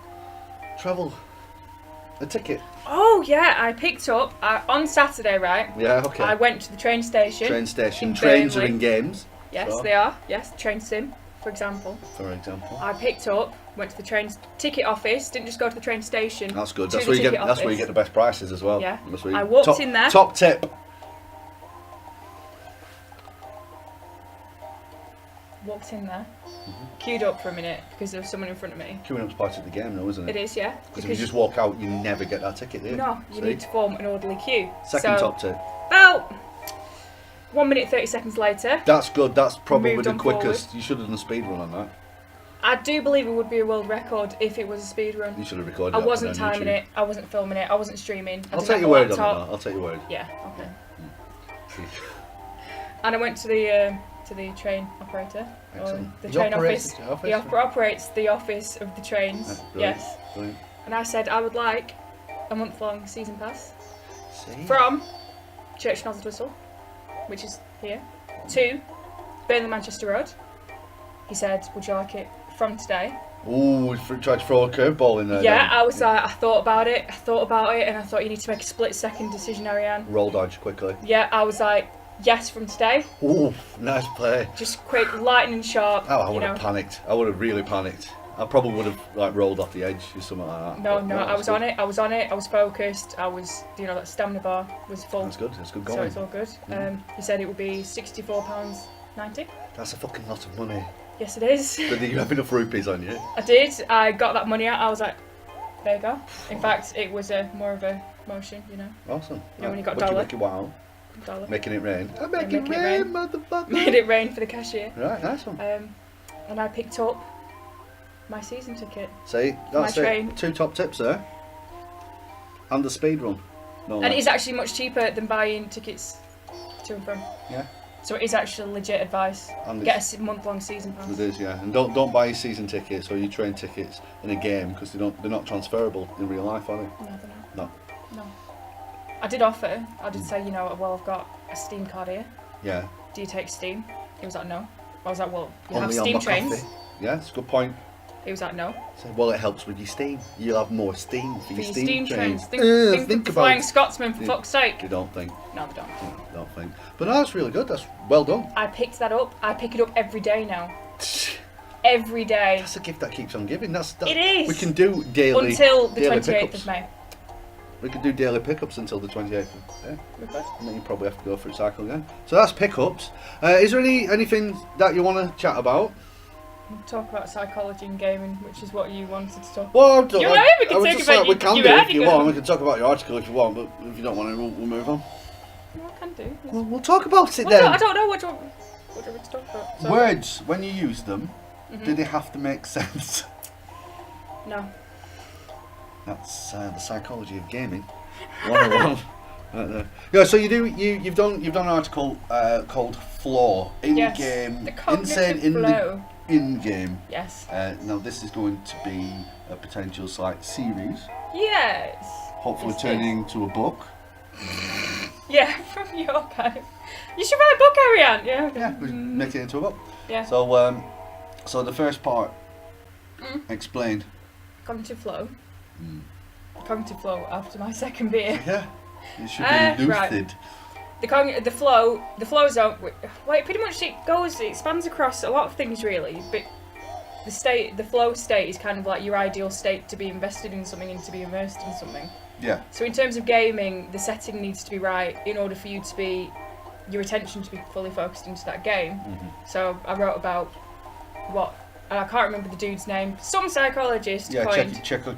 A ticket. Oh yeah, I picked up on Saturday, right? Yeah, okay. I went to the train station. Train station. in Trains are Burnley. in games. Yes, so, they are. Yes, train sim, for example. For example. I picked up, went to the train ticket office. Didn't just go to the train station. That's good. to That's the where you get. ticket That's where you office. get the best prices as well. Yeah. That's where you- I walked top, in there. Top tip. Walked in there, queued up for a minute because there was someone in front of me. Queuing up's part of the game, though, isn't it? It is, yeah. Because if you just walk out, you never get that ticket, do you? no, you See? need to form an orderly queue. Second so, top tip. About 1 minute 30 seconds later, That's good. That's probably Moved the on quickest. You should have done a speed run on that. I do believe it would be a world record if it was a speed run. You should have recorded I that. wasn't put it on timing YouTube. it, I wasn't filming it, I wasn't streaming. I I'll didn't take have your a word on it. laptop. Though. I'll take your word. Yeah, okay. And I went to the train operator. Or Excellent. the He train operates office. the office? He operates the office of the trains. That's brilliant. Yes. Brilliant. And I said I would like a month-long season pass See? from Church Whistle, which is here, to Burnley Manchester Road. He said, would you like it from today? Ooh, tried to throw a curveball in there. Yeah, then. I was like, I thought about it, and I thought you need to make a split-second decision, Ariane. Roll dodge quickly. Yeah, I was like, yes, from today. Ooh, nice play. Just quick, lightning sharp. Oh, I you would know. have panicked. I would have really panicked. I probably would have like rolled off the edge or something like that. No, But no, I that's was good. on it. I was on it. I was focused. I was, that stamina bar was full. That's good. That's good So going. it's all good. He said it would be £64.90. That's a fucking lot of money. Yes, it is. But do you have enough rupees on you? I did. I got that money out. I was like, there you go. In fact, it was more of a motion, Awesome. You know when you got What'd dollar? make it wow? dollar. Making it rain. I'm Yeah, making making it rain, rain. motherfucker. Made it rain for the cashier. Right, nice one. And I picked up my season ticket. See, that's train. it. 2 top tips there. And the speed run. No, And it is actually much cheaper than buying tickets to and from. Yeah. So it is actually legit advice. And Get a month-long season pass. It is, yeah. And don't buy your season tickets or your train tickets in a game because they're not transferable in real life, are they? No, they're not. No. No. I did offer. I did say, you know, well, I've got a Steam card here. Yeah. Do you take Steam? He was like, no. I was like, well, you Only have on Steam my trains. coffee. Yeah, it's a good point. He was like, no. So, well, it helps with your Steam. You'll have more Steam for your Steam trains. Think about Flying it. Scotsman, for fuck's sake. You don't think? No, they don't. You don't think. But no, that's really good. That's well done. I picked that up. I pick it up every day now. Every day. That's a gift that keeps on giving. That, It is. We can do daily Until the daily 28th pickups. of May. We can do daily pickups until the 28th of May. We could. And then you probably have to go for a cycle again. So that's pickups. Is there anything that you want to chat about? We'll talk about psychology and gaming, which is what you wanted to talk about. Well, we can talk about we can you do had if you your want. gun. We can talk about your article if you want, but if you don't want to, we'll move on. Well, I can do. We'll talk about it Well, then. I don't know what do you want me to talk about. So, Words, when you use them, Mhm. do they have to make sense? No. That's the psychology of gaming. 101. Right there. Yeah, so you've done an article called Flaw in Yes, game, the cognitive insane in flow. the in game. Yes. Now this is going to be a potential series, Yes. hopefully Yes, turning into a book. Yeah, from your kind. You should write a book, Ariane. Yeah. Yeah, we make it into a book. Yeah. So the first part, explain. Cognitive flow. Mm. Cognitive flow after my second beer. Yeah, it should be Right. lucid. The flow zone. Well, it pretty much it spans across a lot of things really, but the flow state is kind of like your ideal state to be invested in something and to be immersed in something. Yeah. So in terms of gaming, the setting needs to be right in order for you to be, your attention to be fully focused into that game. Mm-hmm. So I wrote about what, and I can't remember the dude's name. Some psychologist Yeah, coined. Chekhov's.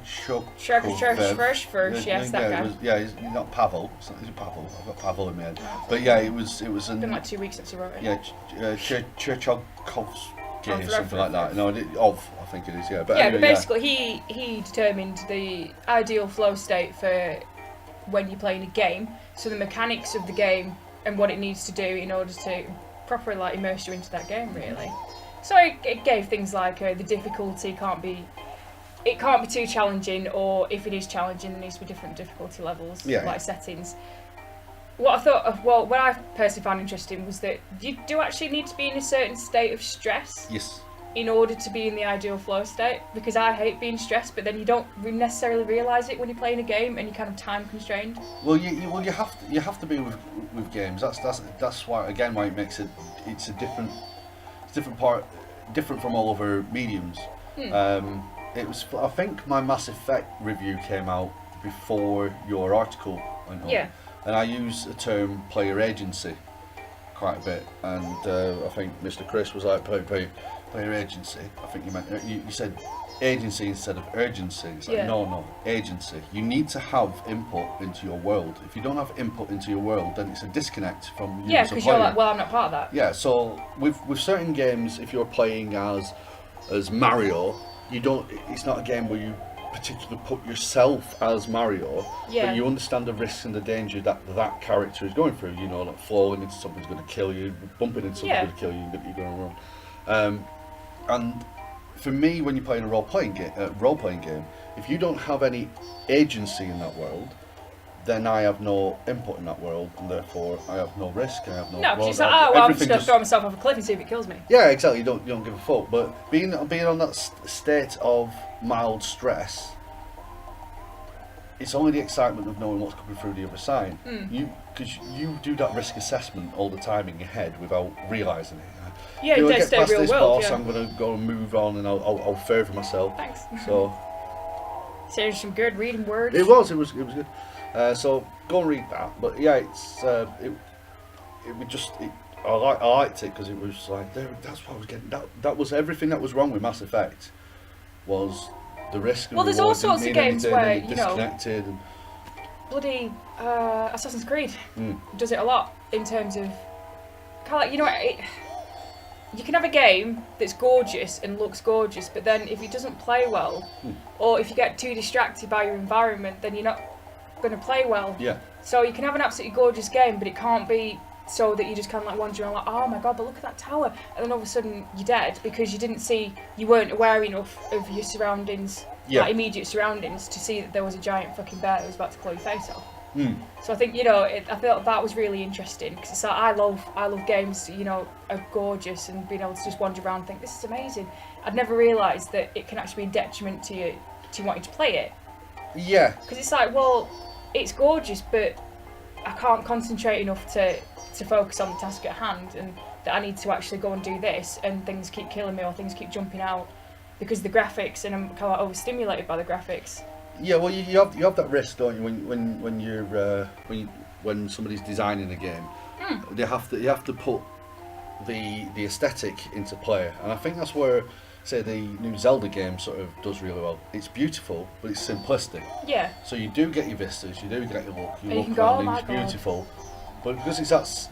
Yes, that guy. He's not Pavel. Is it Pavel? I've got Pavel in my head. But yeah, it was It's been like 2 weeks since he wrote it. Yeah, Chekhov's or something like that. No, I think it is. Yeah, but Yeah, anyway, but basically he determined the ideal flow state for when you're playing a game. So the mechanics of the game and what it needs to do in order to properly like immerse you into that game, really. So it gave things like the difficulty can't be too challenging, or if it is challenging, there needs to be different difficulty levels, settings. What I thought, what I personally found interesting was that you do actually need to be in a certain state of stress. Yes. In order to be in the ideal flow state, because I hate being stressed, but then you don't necessarily realise it when you're playing a game and you're kind of time constrained. Well, you have to be with games. That's why it makes it's a different from all other mediums. It was, I think my Mass Effect review came out before your article went on. Yeah. And I use the term player agency quite a bit, and I think Mr. Chris was like, player agency. I think you meant you said agency instead of urgency. It's like, no, agency. You need to have input into your world. If you don't have input into your world, then it's a disconnect from you as a player. Because you're like, well, I'm not part of that. Yeah, so with certain games, if you're playing as Mario, it's not a game where you particularly put yourself as Mario, but you understand the risks and the danger that character is going through. You know, like falling into something's going to kill you, bumping into something's going to kill you, you're going to run. And for me, when you're playing a role-playing game, if you don't have any agency in that world, then I have no input in that world, and therefore I have no risk. I have no. No, because it's like, I'm just going to throw myself off a cliff and see if it kills me. Yeah, exactly. You don't give a fuck. But being on that state of mild stress, it's only the excitement of knowing what's coming through the other side. Because you do that risk assessment all the time in your head without realising it. Yeah, you it get does past real this world. boss, I'm going to go and move on, and I'll further myself. Thanks. So. There's some good reading words. It was good. So go and read that. But yeah, I liked it because it was like that's what I was getting. That was everything that was wrong with Mass Effect. Was the risk. And there's all sorts of games where disconnected. And bloody Assassin's Creed does it a lot in terms of kind of like, you can have a game that's gorgeous and looks gorgeous, but then if it doesn't play well, or if you get too distracted by your environment, then you're not going to play well. Yeah. So you can have an absolutely gorgeous game, but it can't be so that you just kind of like wander around like, oh my god, but look at that tower, and then all of a sudden you're dead because you weren't aware enough of your surroundings, like immediate surroundings, to see that there was a giant fucking bear that was about to claw your face off. So I think, you know, I thought that was really interesting because it's like I love games, you know, are gorgeous, and being able to just wander around and think this is amazing. I'd never realised that it can actually be a detriment to you to wanting to play it. Yeah. Because it's like, well, it's gorgeous, but I can't concentrate enough to focus on the task at hand, and that I need to actually go and do this, and things keep killing me or things keep jumping out because of the graphics, and I'm kind of overstimulated by the graphics. Yeah, well, you have that risk, don't you? When somebody's designing a game, you have to put the aesthetic into play, and I think that's where, say, the new Zelda game sort of does really well. It's beautiful, but it's simplistic. Yeah. So you do get your vistas, you do get your look, And you look can go, around, "Oh my it's God." beautiful, but because it's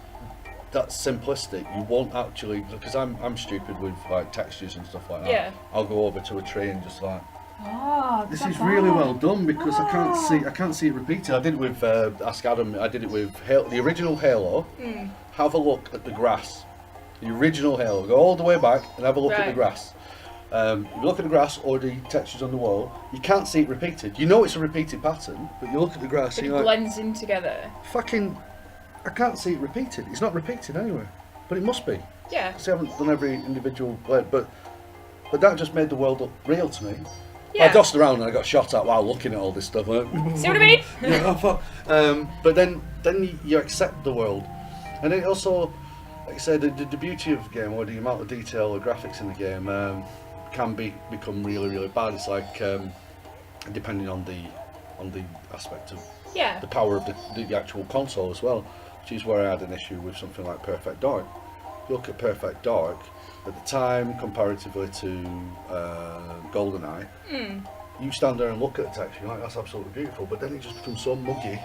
that simplistic, you won't actually, because I'm stupid with like textures and stuff like that. Yeah. I'll go over to a tree and just like, this that's is really bad. well done, because I can't see it repeated. I did it with Ask Adam. I did it with the original Halo. Have a look at the grass. The original Halo. Go all the way back and have a look at the Right. grass. You look at the grass or the textures on the wall. You can't see it repeated. You know it's a repeated pattern, but you look at the grass It and you're like, blends in together. fucking, I can't see it repeated. It's not repeated anywhere, but it must be. Yeah. Because I haven't done every individual blade, but that just made the world look real to me. Yeah. I dossed around and I got shot at while looking at all this stuff. See what I mean? Yeah, oh, fuck. But then you accept the world, and it also, like I said, the beauty of the game, or the amount of detail or graphics in the game, can become really, really bad. It's like depending on the aspect of Yeah. the power of the actual console as well, which is where I had an issue with something like Perfect Dark. If you look at Perfect Dark at the time comparatively to GoldenEye, you stand there and look at the text, you're like, that's absolutely beautiful, but then it just becomes so muggy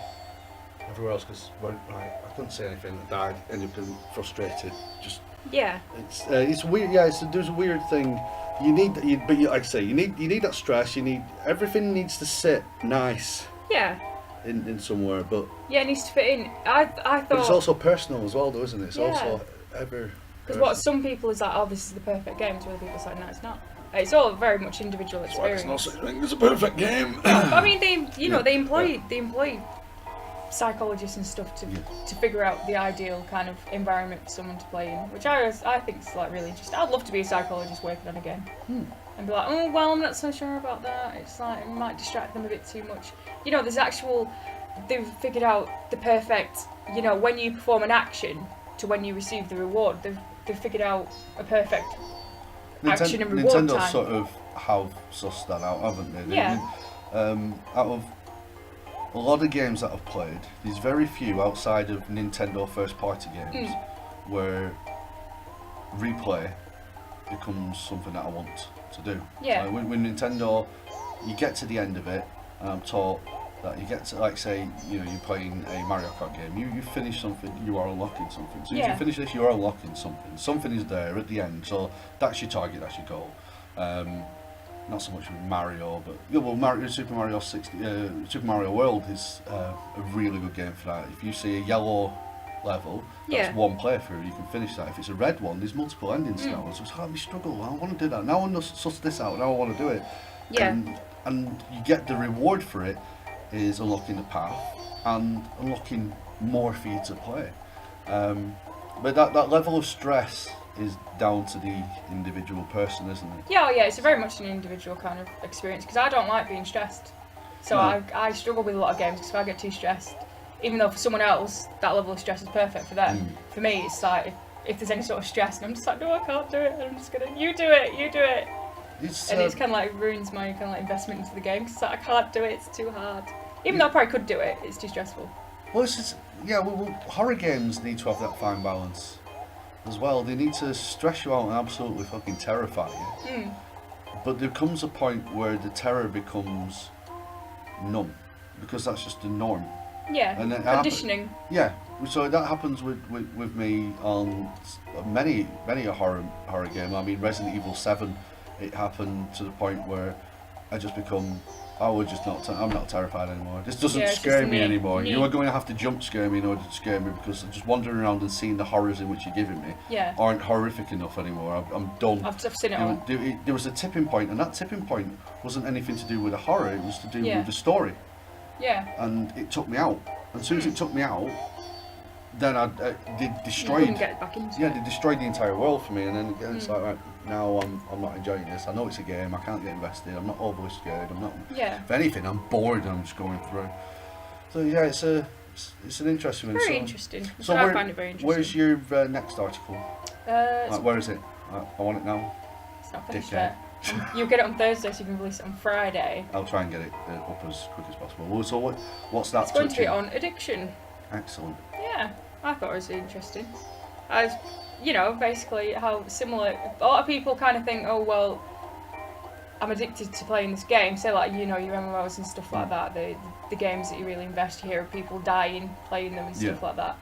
everywhere else, because I couldn't say anything, I died, ended up getting frustrated. Just Yeah. it's weird. Yeah, there's a weird thing. You need, like I say, you need that stress. You need, everything needs to sit nice Yeah. in somewhere, but Yeah, it needs to fit in. I but it's thought, also personal as well, though, isn't it? It's Yeah. also ever. because what some people is like, oh, this is the perfect game, to other people it's like, no, it's not. It's all very much individual That's why experience. there's no such thing as a perfect game. But I mean, they employ Yeah. psychologists and stuff to Yeah. to figure out the ideal kind of environment for someone to play in, which I think is like really interesting. I'd love to be a psychologist working on a game and be like, oh well, I'm not so sure about that. It's like it might distract them a bit too much. You know, they've figured out the perfect, you know, when you perform an action to when you receive the reward. They've figured out a perfect action and reward Nintendo time. sort of have sussed that out, haven't they? Yeah. Out of a lot of games that I've played, there's very few outside of Nintendo first-party games where replay becomes something that I want to do. Yeah. Like with Nintendo, you get to the end of it, and I'm taught that you get to, like, say, you know, you're playing a Mario Kart game, you finish something, you are unlocking something. So if Yeah. you finish this, you are unlocking something. Something is there at the end, so that's your target, that's your goal. Not so much with Mario, but yeah, well, Super Mario World is a really good game for that. If you see a yellow level, that's Yeah. one playthrough, you can finish that. If it's a red one, there's multiple endings now, so it's hard to struggle. I want to do that. Now I want to suss this out, now I want to do it. Yeah. And you get the reward for it is unlocking the path and unlocking more for you to play. But that level of stress is down to the individual person, isn't it? Yeah, yeah, it's very much an individual kind of experience because I don't like being stressed. So No. I struggle with a lot of games because if I get too stressed, even though for someone else that level of stress is perfect for them, for me it's like if there's any sort of stress and I'm just like, no, I can't do it, I'm just gonna, you do it. It's And it's kind of like ruins my kind of like investment into the game because like, I can't do it, it's too hard. Even though I probably could do it, it's too stressful. well, it's just, yeah. Well, horror games need to have that fine balance as well. They need to stress you out and absolutely fucking terrify you. But there comes a point where the terror becomes numb because that's just the norm. Yeah, And then conditioning. Yeah, so that happens with me on many a horror game. I mean, Resident Evil 7, it happened to the point where I just become, I'm not terrified anymore. This doesn't Yeah, it's scare just me me. anymore. Me. You are going to have to jump scare me in order to scare me, because just wandering around and seeing the horrors in which you're giving me Yeah, aren't horrific enough anymore. I'm done. I've seen it all. There was a tipping point, and that tipping point wasn't anything to do with the horror. It was to do Yeah. with the story, Yeah, and it took me out. and as soon as it took me out, then they You destroyed. couldn't get back into Yeah, it. they destroyed the entire world for me, and then it's like, right, now I'm not enjoying this. I know it's a game. I can't get invested. I'm not overly scared. I'm not. Yeah. If anything, I'm bored and I'm just going through. So yeah, it's an interesting one. Very So, interesting. so So I find it very interesting. where's your next article? It's, Where is it? I want it now. it's not finished dickhead. yet. You'll get it on Thursday, so you can release it on Friday. I'll try and get it up as quick as possible. Well, so what's that? It's going to be touching? on addiction. Excellent. Yeah, I thought it was interesting. As you know, basically how similar. A lot of people kind of think, oh well, I'm addicted to playing this game. Say like your MMOs and stuff like that. The games that you really invest. You hear of people dying playing them and stuff like that.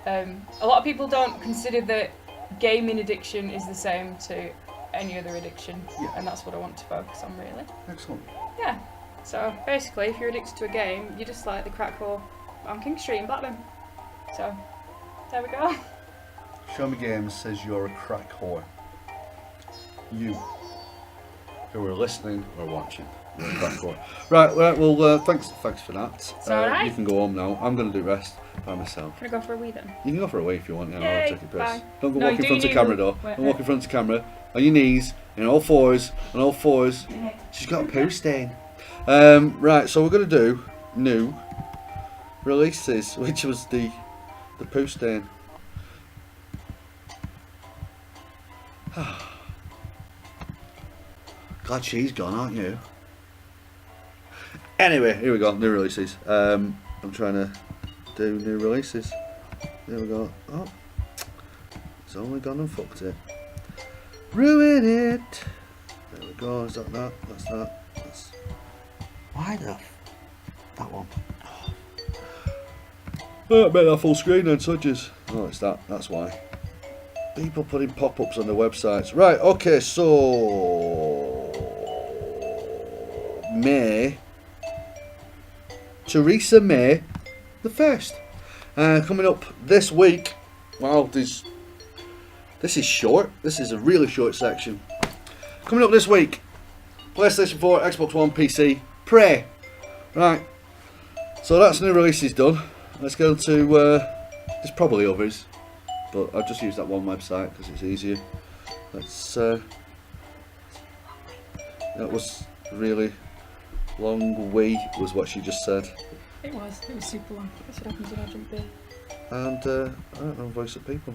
A lot of people don't consider that gaming addiction is the same to any other addiction, and that's what I want to focus on really. Excellent. Yeah. So basically, if you're addicted to a game, you're just like the crack whore on King Street in Blackburn. So there we go. Show Me Games says you're a crack whore. You who are listening or watching. You're a crack whore. Right. Well, thanks for that. It's alright. You can go home now. I'm going to do rest by myself. Can I go for a wee then? You can go for a wee if you want. Yeah, Yay, I'll take a piss. bye. Don't go No, walk in do front of you the camera do- though. wait, Don't walk in front of the camera. On your knees, in all fours, on all fours. She's got a poo stain. Right, so we're going to do new releases, which was the poo stain. Glad she's gone, aren't you? Anyway, here we go, new releases. I'm trying to do new releases. There we go. Oh, it's only gone and fucked it. Ruin it. There we go. Is that? That's that. That's. Why the? That one. Oh, I made that full screen then, Sudges. Oh, it's that. That's why. People putting pop-ups on their websites. Right. Okay. So May. Theresa May, the 1st. Coming up this week. Wow, this is short. This is a really short section. Coming up this week, PlayStation 4, Xbox One, PC, Prey. Right, so that's new releases done. Let's go to, there's probably others, but I've just used that one website because it's easier. Let's, that was really long wee, was what she just said. It was super long. That's what happens when I jump in. And, I don't know, Voice of People.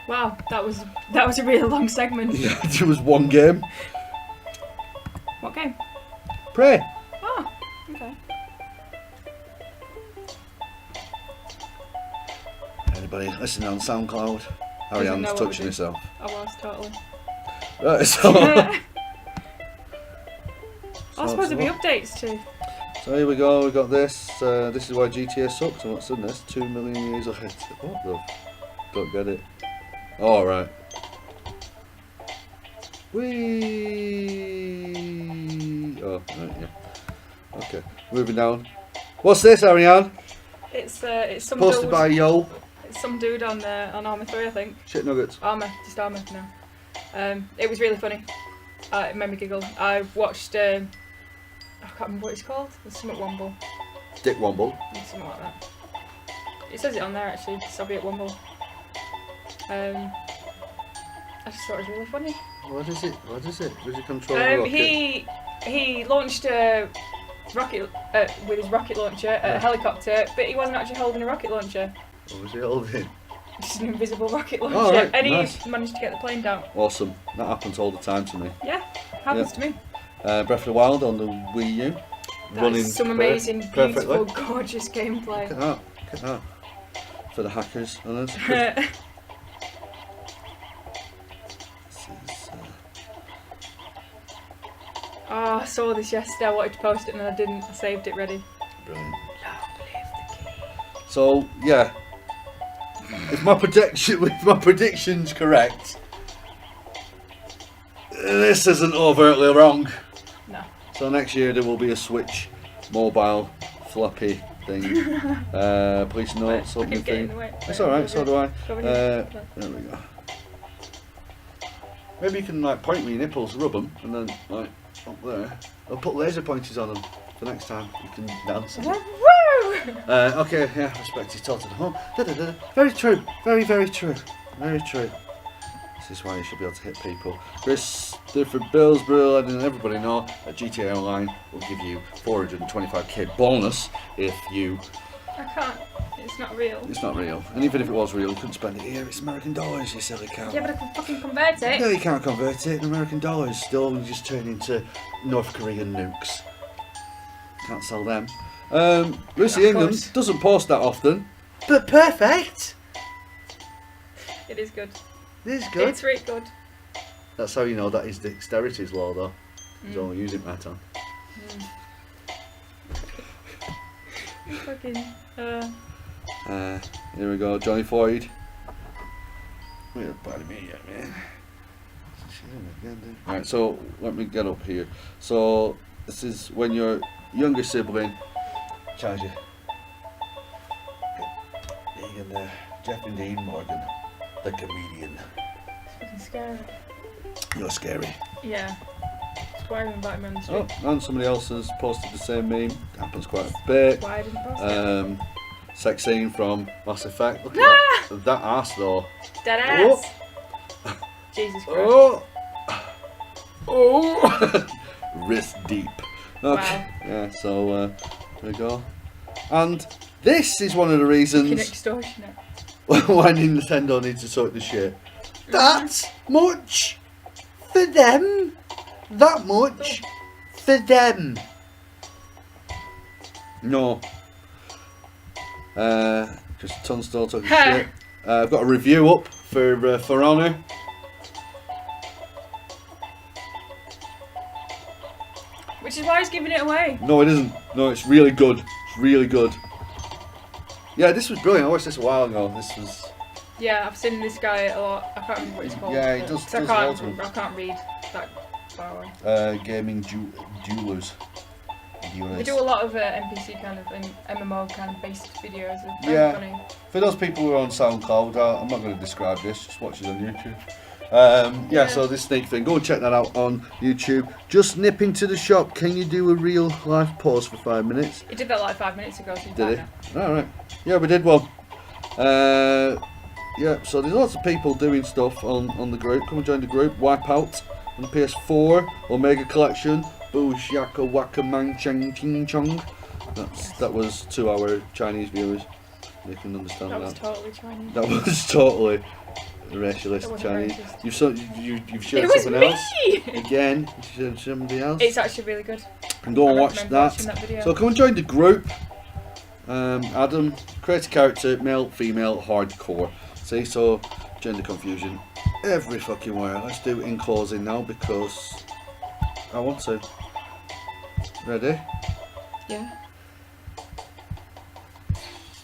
Wow, that was a really long segment. Yeah, there was one game. What game? Prey. Oh, okay. Anybody listening on SoundCloud? Doesn't know Ariane's what we're touching doing. herself. I was totally. Right, so. I suppose there'll be updates too. So here we go, we got this. This is why GTA sucks, and what's in this? 2 million years ahead. What the? Don't get it. Alright. Whee! Oh, right, yeah. Okay, moving down. What's this, Ariane? It's some Posted dude. by Yo. It's some dude on Armour 3, I think. Shit nuggets. Just Armour now. It was really funny. It made me giggle. I watched. I can't remember what it's called. There's something Womble. Dick Womble. Something like that. It says it on there actually. Soviet Womble. I just thought it was really funny. What is it? Does he control the rocket? He launched a rocket with his rocket launcher at a helicopter, but he wasn't actually holding a rocket launcher. What was he holding? Just an invisible rocket launcher, Oh, right, and nice. he managed to get the plane down. Awesome. That happens all the time to me. Yeah, happens to me. Breath of the Wild on the Wii U. That's some amazing, beautiful, gorgeous gameplay. Look at that. For the hackers on us. Oh, I saw this yesterday. I wanted to post it and I didn't. I saved it ready. Brilliant. So yeah, if my prediction's correct, this isn't overtly wrong. No. So next year there will be a Switch mobile floppy thing. Police notes, opening thing. It's alright, so do I. There we go. Maybe you can like point me your nipples, rub them, and then like up there. I'll put laser pointers on them for next time. You can dance. Woo! Okay, yeah, respect is taught at home. Very true. Very, very true. Very true. This is why you should be able to hit people. Christopher Billsborough, letting everybody know that GTA Online will give you 425k bonus if you... I can't. It's not real. It's not real. And even if it was real, you couldn't spend it here. It's American dollars, you silly cow. Yeah, but I can fucking convert it. No, you can't convert it. In American dollars, still you just turn into North Korean nukes. Can't sell them. Lucy Of Ingham course. doesn't post that often, but perfect. It is good. This is good. It's really good. That's how you know that is dexterity's law, though. He's only using it right on. Fucking. Here we go, Johnny Floyd. Wait a minute, man. Alright, so let me get up here. So this is when your younger sibling charge you. Ian there, Jeff and Dean Morgan, the comedian. It's fucking scary. You're scary. Yeah. That's why I invite me on the street. Oh, and somebody else has posted the same meme. Happens quite a bit. Why I didn't post it. Sex scene from Mass Effect. Look at that ass though. Dead ass. Jesus Christ. Oh! Oh! Wrist deep. Okay. Wow. Yeah, so there we go. And this is one of the Fucking reasons extortionate. why Nintendo needs to sort the shit. That much for them. That much for them. No. Just Tunstall talking shit. I've got a review up for Honor. Which is why he's giving it away. No, it isn't. No, it's really good. It's really good. Yeah, this was brilliant. I watched this a while ago. This was. Yeah, I've seen this guy a lot. I can't remember what he's called. Yeah, he but- does- 'cause I does can't. loads of them. I can't read that far away. Gaming jewelers. They do a lot of NPC kind of and MMO kind of based videos. They're very Yeah. funny. For those people who are on SoundCloud, I'm not going to describe this. Just watch it on YouTube. Yeah, so this snake thing, go and check that out on YouTube. Just nip into the shop. Can you do a real life pause for 5 minutes? He did that like 5 minutes ago. So he's Did back he? Alright. Yeah, we did one. Yeah, so there's lots of people doing stuff on the group. Come and join the group. Wipeout on the PS4, Omega Collection, Boo Shaka Waka Mang Cheng Ching Chong. That was to our Chinese viewers. They can understand now. that. That was totally Chinese. That was totally That racialist wasn't Chinese. racist. You've shared It was something me! else. Again, you shared somebody else. It's actually really good. And go and I watch recommend that. watching that video. So come and join the group. Adam, create a character, male, female, hardcore. See, so gender confusion every fucking where. Let's do it in closing now because I want to. Ready? Yeah.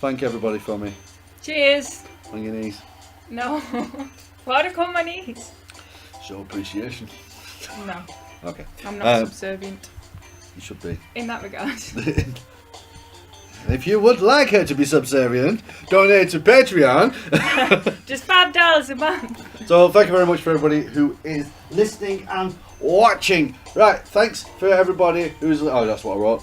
Thank everybody for me. Cheers. On your knees. No. Why do I come on my knees? Show appreciation. No. Okay. I'm not subservient You should be. in that regard. If you would like her to be subservient, donate to Patreon. Just $5 a month. So thank you very much for everybody who is listening and watching. Right, thanks for everybody who's... Oh, that's what I wrote.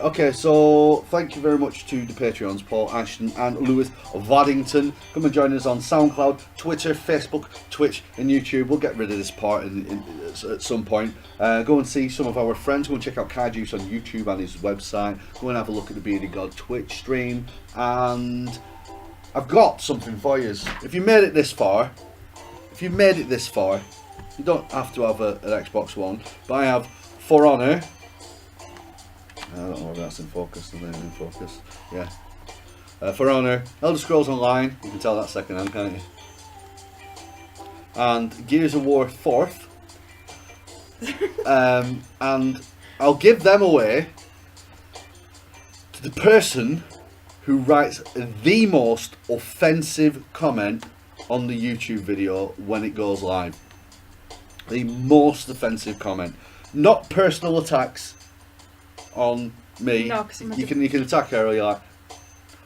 Okay, so thank you very much to the Patreons, Paul Ashton and Lewis Waddington. Come and join us on SoundCloud, Twitter, Facebook, Twitch and YouTube. We'll get rid of this part at some point. Go and see some of our friends. Go and check out Kai Juice on YouTube and his website. Go and have a look at the Bearded God Twitch stream. And I've got something for you. If you made it this far, you don't have to have an Xbox One, but I have For Honor. I don't know whether that's in focus. And then in focus, yeah. For Honor, Elder Scrolls Online. You can tell that second hand, can't you? And Gears of War 4th. And I'll give them away to the person who writes the most offensive comment on the YouTube video when it goes live. The most offensive comment, not personal attacks on me. No, 'cause you can attack her. Or you're like,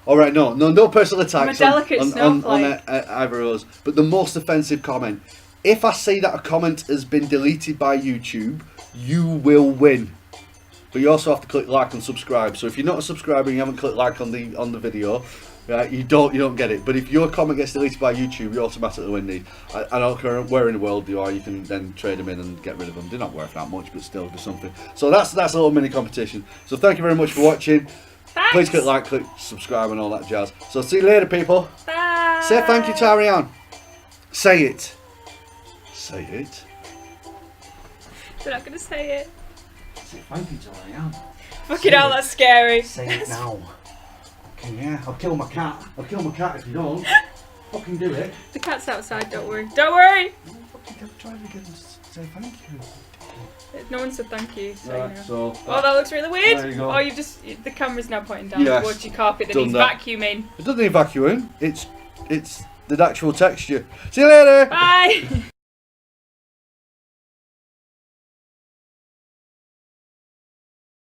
all right, no personal attacks I'm a delicate on snowflake. either of us. But the most offensive comment. If I say that a comment has been deleted by YouTube, you will win. but you also have to click like and subscribe. So if you're not a subscriber and you haven't clicked like on the video, you don't get it. But if your comment gets deleted by YouTube, you automatically win these. I don't care where in the world you are, you can then trade them in and get rid of them. They're not worth that much, but still do something. So that's a little mini competition. So thank you very much for watching. Thanks. Please click like, click subscribe and all that jazz. So see you later, people. Bye. Say thank you to Ariane. Say it. Say it. They're not gonna say it. Say thank you to Ariane. Fucking hell, that's scary. Say it now. Okay, yeah, I'll kill my cat. I'll kill my cat if you don't. Fucking do it. The cat's outside, don't worry. Don't worry! Fucking try again. Say thank you. No one said thank you, so Right, you know. so Oh, that looks really weird. There you go. Oh, you've just the camera's now pointing down Yes, towards your carpet that done needs that. vacuuming. it doesn't need vacuuming. It's the actual texture. See you later. Bye.